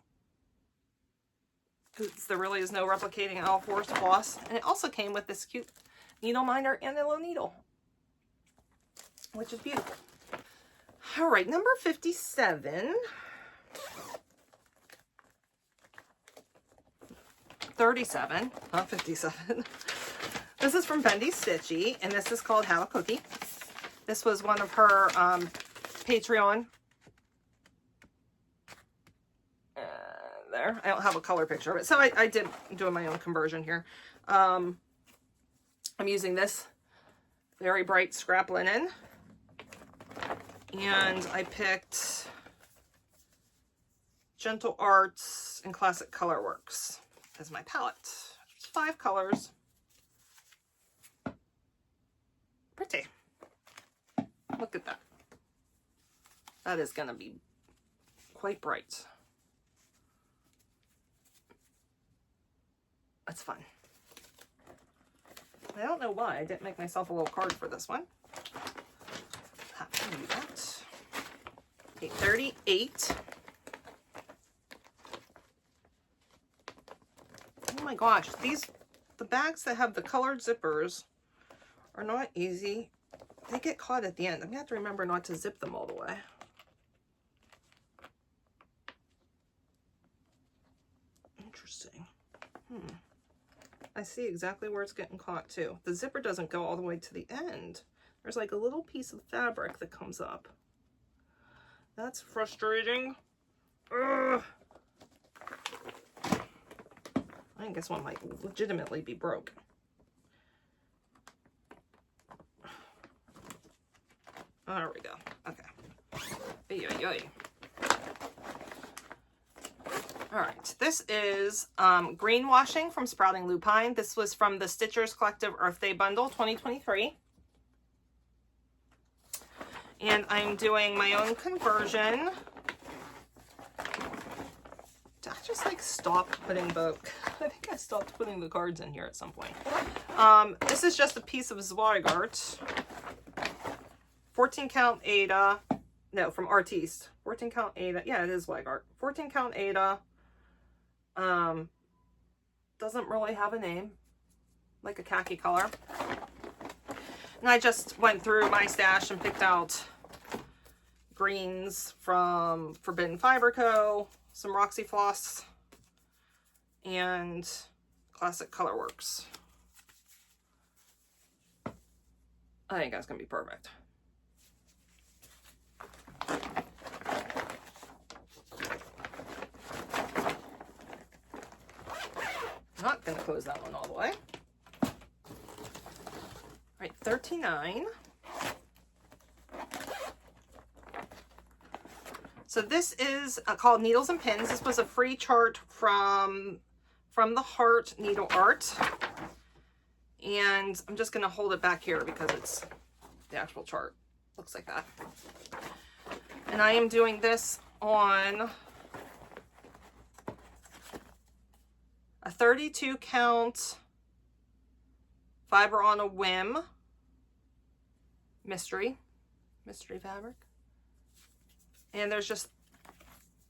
A: There really is no replicating Owl Forest floss. And it also came with this cute needle minder and a little needle, which is beautiful. All right, number 57. 37, not 57. This is from Bendy Stitchy, and this is called Have a Cookie. This was one of her Patreon. there. I don't have a color picture of it. So I did do my own conversion here. I'm using this very bright scrap linen. And I picked Gentle Arts and Classic Colorworks as my palette. It's 5 colors. Pretty. Look at that. That is going to be quite bright. That's fun. I don't know why I didn't make myself a little card for this one. Have to do that. Okay, 38. Oh my gosh, the bags that have the colored zippers are not easy. They get caught at the end. I'm gonna have to remember not to zip them all the way. Interesting. I see exactly where it's getting caught too. The zipper doesn't go all the way to the end. There's like a little piece of fabric that comes up. That's frustrating. Ugh. I think this one might legitimately be broke. There we go. Okay. All right. This is greenwashing from Sprouting Lupine. This was from the Stitchers Collective Earth Day Bundle 2023. And I'm doing my own conversion. Did I just like stop putting the, I think I stopped putting the cards in here at some point. This is just a piece of Zweigart. 14 count Ada, no, from Artiste. 14 count Ada, yeah, it is Zweigart. 14 count Ada. Doesn't really have a name, like a khaki color. And I just went through my stash and picked out greens from Forbidden Fiber Co., some Roxy Floss, and Classic Colorworks. I think that's going to be perfect. Not going to close that one all the way. All right, 39. So this is called Needles and Pins. This was a free chart from the Heart Needle Art. And I'm just going to hold it back here because it's the actual chart. Looks like that. And I am doing this on a 32 count Fiber on a Whim mystery fabric. And there's just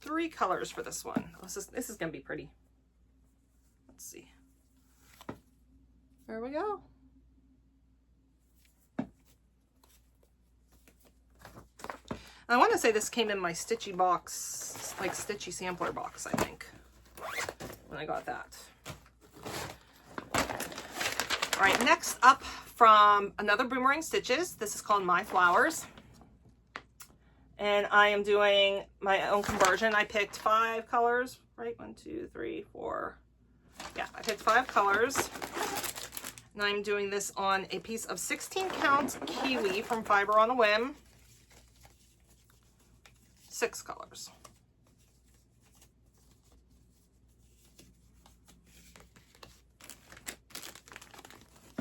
A: 3 colors for this one. This is gonna be pretty. Let's see. There we go. I want to say this came in my Stitchy box, like Stitchy Sampler box, I think, when I got that. All right, next up from another Boomerang Stitches. This is called My Flowers. And I am doing my own conversion. I picked 5 colors, right? 1, 2, 3, 4. Yeah, I picked 5 colors. And I'm doing this on a piece of 16 count Kiwi from Fiber on a Whim. 6 colors.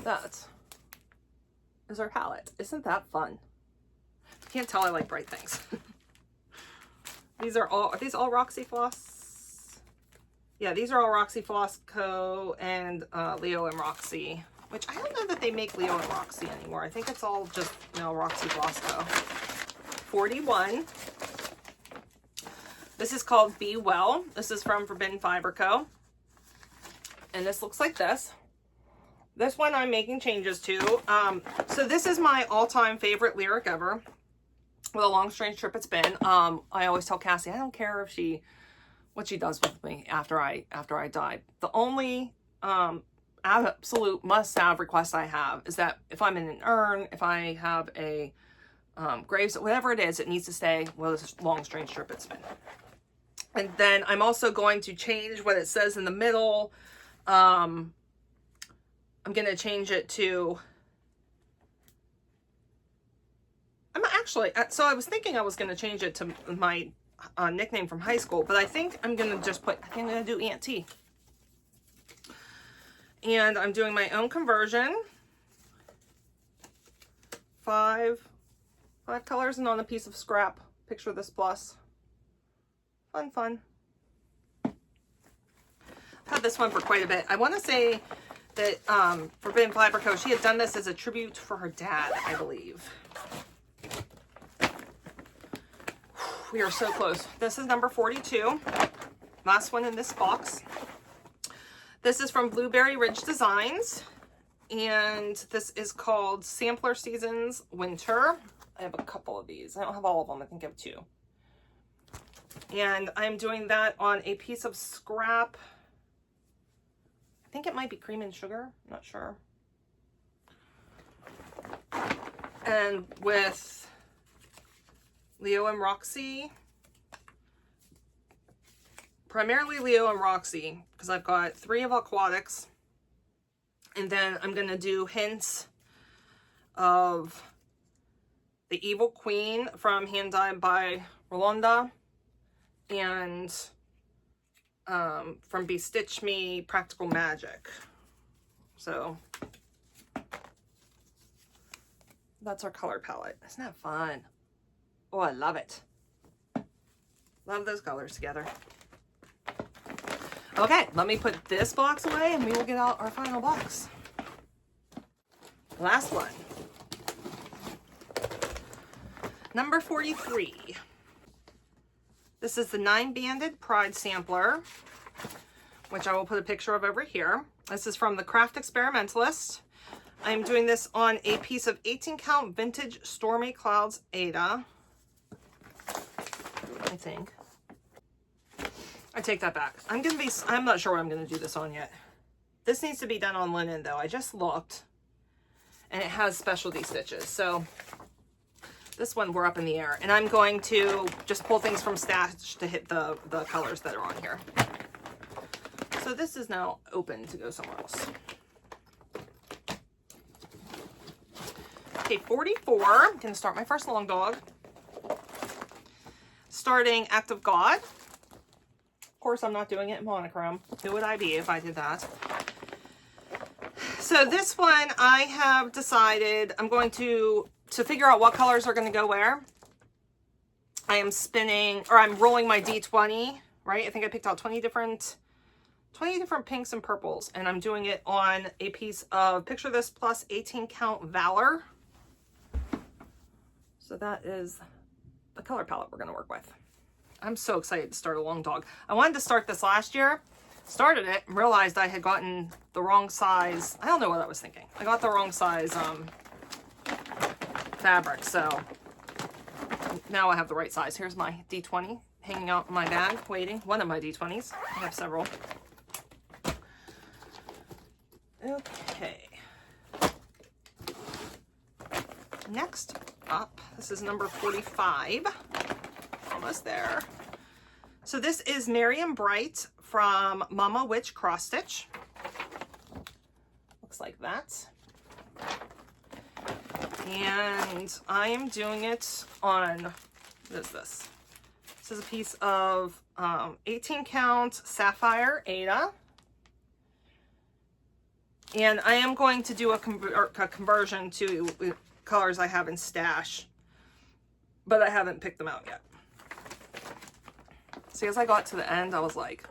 A: That is our palette. Isn't that fun? You can't tell I like bright things. Are these all Roxy Floss? Yeah, these are all Roxy Floss Co. and Leo and Roxy, which I don't know that they make Leo and Roxy anymore. I think it's all just now Roxy Floss Co. 41. This is called Be Well. This is from Forbidden Fiber Co. And this looks like this. This one I'm making changes to. So this is my all-time favorite lyric ever. What a long strange trip it's been. I always tell Cassie, I don't care if what she does with me after I die. The only absolute must-have request I have is that if I'm in an urn, if I have a grave, whatever it is, it needs to stay, well, this long strange trip it's been. And then I'm also going to change what it says in the middle. I'm going to change it to, so I was thinking I was going to change it to my nickname from high school, but I think I'm going to just I'm going to do Aunt T. And I'm doing my own conversion. 5 colors and on a piece of scrap. Picture this plus. Fun, fun. I've had this one for quite a bit. I want to say that Forbidden Fiber Co., she had done this as a tribute for her dad, I believe. We are so close. This is number 42. Last one in this box. This is from Blueberry Ridge Designs. And this is called Sampler Seasons Winter. I have a couple of these. I don't have all of them. I think I have 2. And I'm doing that on a piece of scrap. I think it might be cream and sugar. I'm not sure. And with Leo and Roxy. Primarily Leo and Roxy, because I've got 3 of Aquatics. And then I'm going to do hints of the Evil Queen from Hand Dyed by Rolanda. And from Bestitch Me, Practical Magic. So that's our color palette. Isn't that fun? Oh, I love it. Love those colors together. Okay, let me put this box away and we will get out our final box. Last one. Number 43. This is the 9-banded Pride Sampler, which I will put a picture of over here. This is from the Craft Experimentalist. I'm doing this on a piece of 18-count vintage Stormy Clouds Ada. I think. I take that back. I'm not sure what I'm going to do this on yet. This needs to be done on linen though. I just looked and it has specialty stitches. So this one we're up in the air and I'm going to just pull things from stash to hit the colors that are on here. So this is now open to go somewhere else. Okay, 44. I'm going to start my first long dog. Starting Act of God. Of course, I'm not doing it in monochrome. Who would I be if I did that? So this one, I have decided I'm going to figure out what colors are going to go where. I am spinning, or I'm rolling my D20, right? I think I picked out 20 different pinks and purples, and I'm doing it on a piece of, picture this, plus 18-count Valor. So that is the color palette we're going to work with. I'm so excited to start a long dog. I wanted to start this last year, started it, and realized I had gotten the wrong size. I don't know what I was thinking. I got the wrong size fabric, so now I have the right size. Here's my D20 hanging out in my bag, waiting. One of my D20s. I have several. Okay. Next up, this is number 45. Almost there. So this is Miriam Bright from Mama Witch Cross Stitch. Looks like that. And I am doing it on, what is this? This is a piece of 18-count Sapphire Ada. And I am going to do a conversion to colors I have in stash, but I haven't picked them out yet. See, as I got to the end, I was like,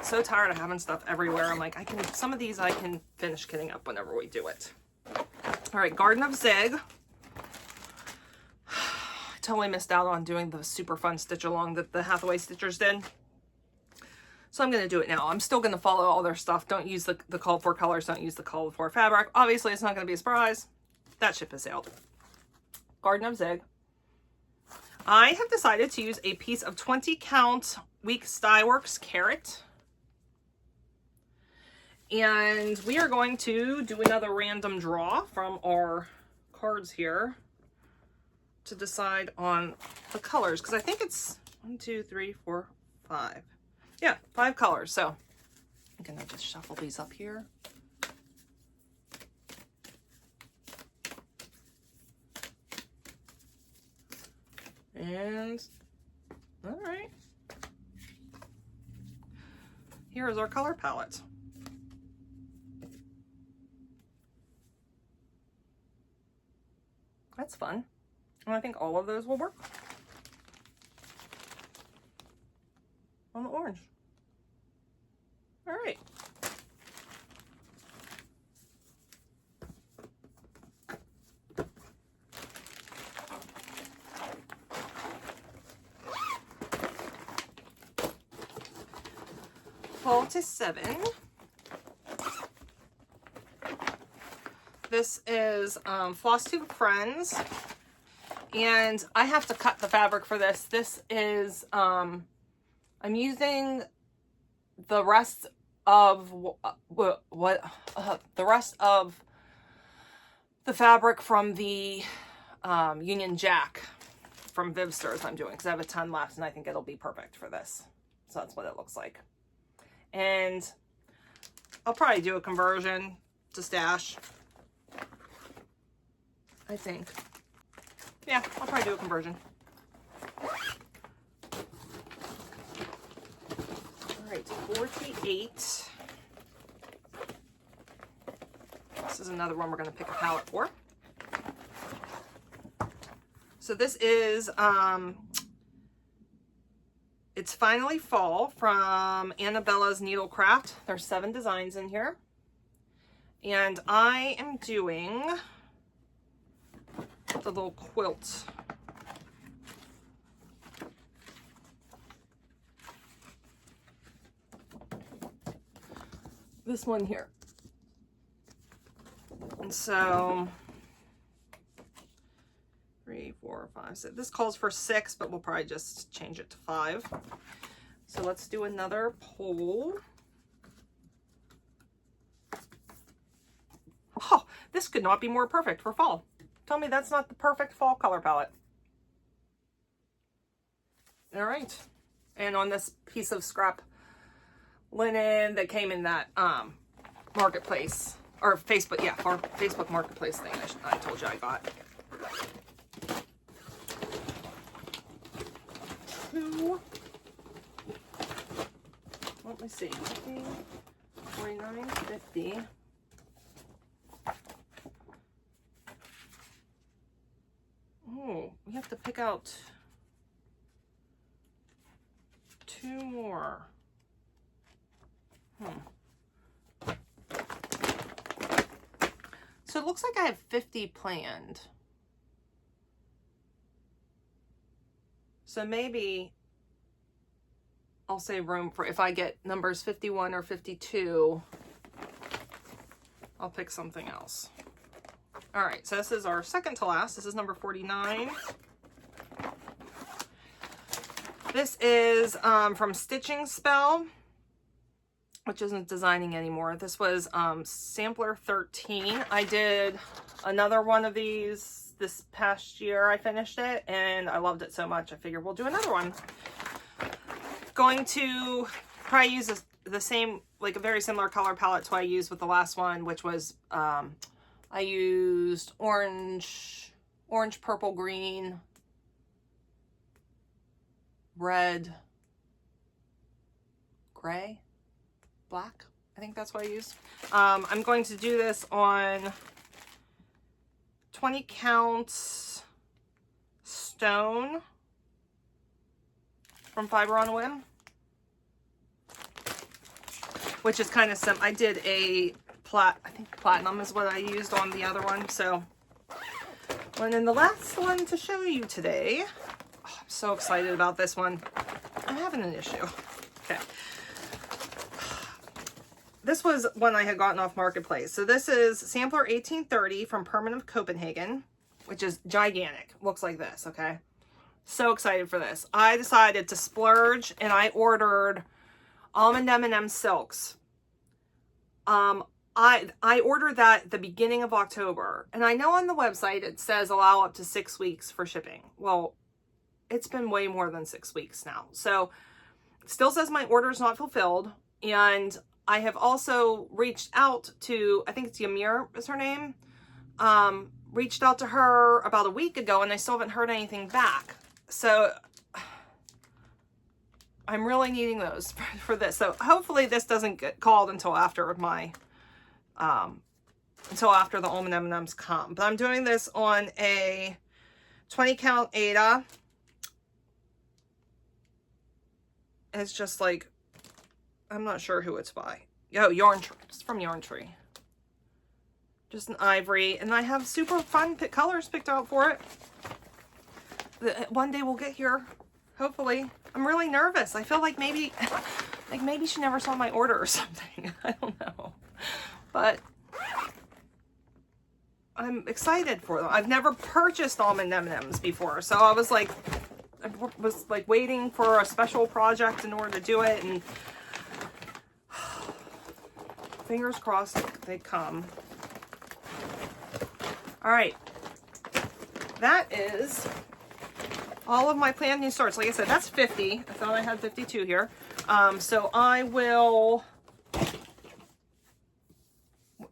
A: so tired of having stuff everywhere. I'm like, some of these I can finish kitting up whenever we do it. All right, Garden of Zig. I totally missed out on doing the super fun stitch along that the Hathaway Stitchers did. So I'm going to do it now. I'm still going to follow all their stuff. Don't use the called for colors. Don't use the called for fabric. Obviously, it's not going to be a surprise. That ship has sailed. Garden of Zig. I have decided to use a piece of 20-count Week Stye Works Carrot. And we are going to do another random draw from our cards here to decide on the colors. Because I think it's 1, 2, 3, 4, 5. Yeah, 5 colors. So I'm gonna just shuffle these up here. And all right, here is our color palette. That's fun. And I think all of those will work on the orange. All right. Fall to 7. This is FlossTube Friends, and I have to cut the fabric for this. This is I'm using the rest of the rest of the fabric from the Union Jack from Vivsters I'm doing, because I have a ton left and I think it'll be perfect for this. So that's what it looks like. And I'll probably do a conversion to stash, I think. Yeah, I'll probably do a conversion. All right, 48. This is another one we're going to pick a palette for. So this is It's Finally Fall from Annabella's Needlecraft. There's 7 designs in here. And I am doing the little quilt. This one here. And so 3, 4, 5, 6. This calls for 6, but we'll probably just change it to 5. So let's do another poll. Oh, this could not be more perfect for fall. Tell me that's not the perfect fall color palette. All right. And on this piece of scrap linen that came in that marketplace, or Facebook, yeah, or Facebook marketplace thing I told you I got. 2. Let me see. 50, 49, 50. Oh, we have to pick out 2 more. So it looks like I have 50 planned. So maybe I'll save room for, if I get numbers 51 or 52, I'll pick something else. All right, so this is our second to last. This is number 49. This is from Stitching Spell, which isn't designing anymore. This was Sampler 13. I did another one of these this past year. I finished it and I loved it so much. I figured we'll do another one. Going to probably use the same, like a very similar color palette to what I used with the last one, which was I used orange, purple, green, red, gray, black. I think that's what I used. I'm going to do this on 20 counts stone from Fiber on a Whim, which is kind of simple. I did a I think platinum is what I used on the other one. So, and then the last one to show you today, oh, I'm so excited about this one. I'm having an issue. Okay. This was one I had gotten off Marketplace. So this is Sampler 1830 from Permanent Copenhagen, which is gigantic. Looks like this, okay? So excited for this. I decided to splurge and I ordered Almond M&M silks. I ordered that at the beginning of October, and I know on the website it says allow up to 6 weeks for shipping. Well, it's been way more than 6 weeks now. So still says my order is not fulfilled. And I have also reached out to, I think it's Ymir is her name. Reached out to her about a week ago and I still haven't heard anything back. So I'm really needing those for this. So hopefully this doesn't get called until after my, until after the almond M&Ms come. But I'm doing this on a 20 count Ada. It's just like, I'm not sure who it's by. Oh, Yarn Tree. It's from Yarn Tree. Just an ivory. And I have super fun colors picked out for it. One day we'll get here. Hopefully. I'm really nervous. I feel like maybe she never saw my order or something. I don't know. But I'm excited for them. I've never purchased almond M&Ms before. So I was like waiting for a special project in order to do it. And fingers crossed they come. All right, that is all of my planned new starts. Like I said, that's 50. I thought I had 52 here. So I will,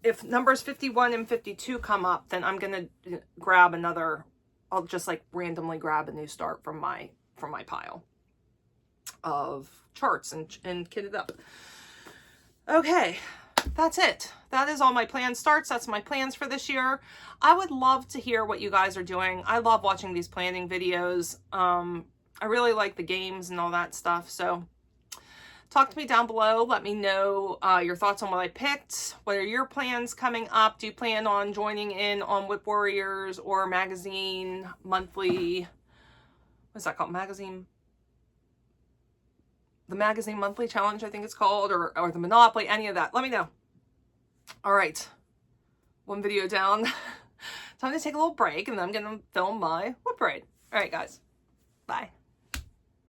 A: if numbers 51 and 52 come up, then I'm gonna grab another. I'll just like randomly grab a new start from my pile of charts and kit it up. Okay. That's it. That is all my planned starts. That's my plans for this year. I would love to hear what you guys are doing. I love watching these planning videos. I really like the games and all that stuff. So talk to me down below. Let me know your thoughts on what I picked. What are your plans coming up? Do you plan on joining in on Whip Warriors or magazine monthly? What's that called? The magazine monthly challenge, I think it's called, or the Monopoly, any of that. Let me know. All right, one video down. Time to take a little break, and then I'm gonna film my wood braid. All right, guys, bye.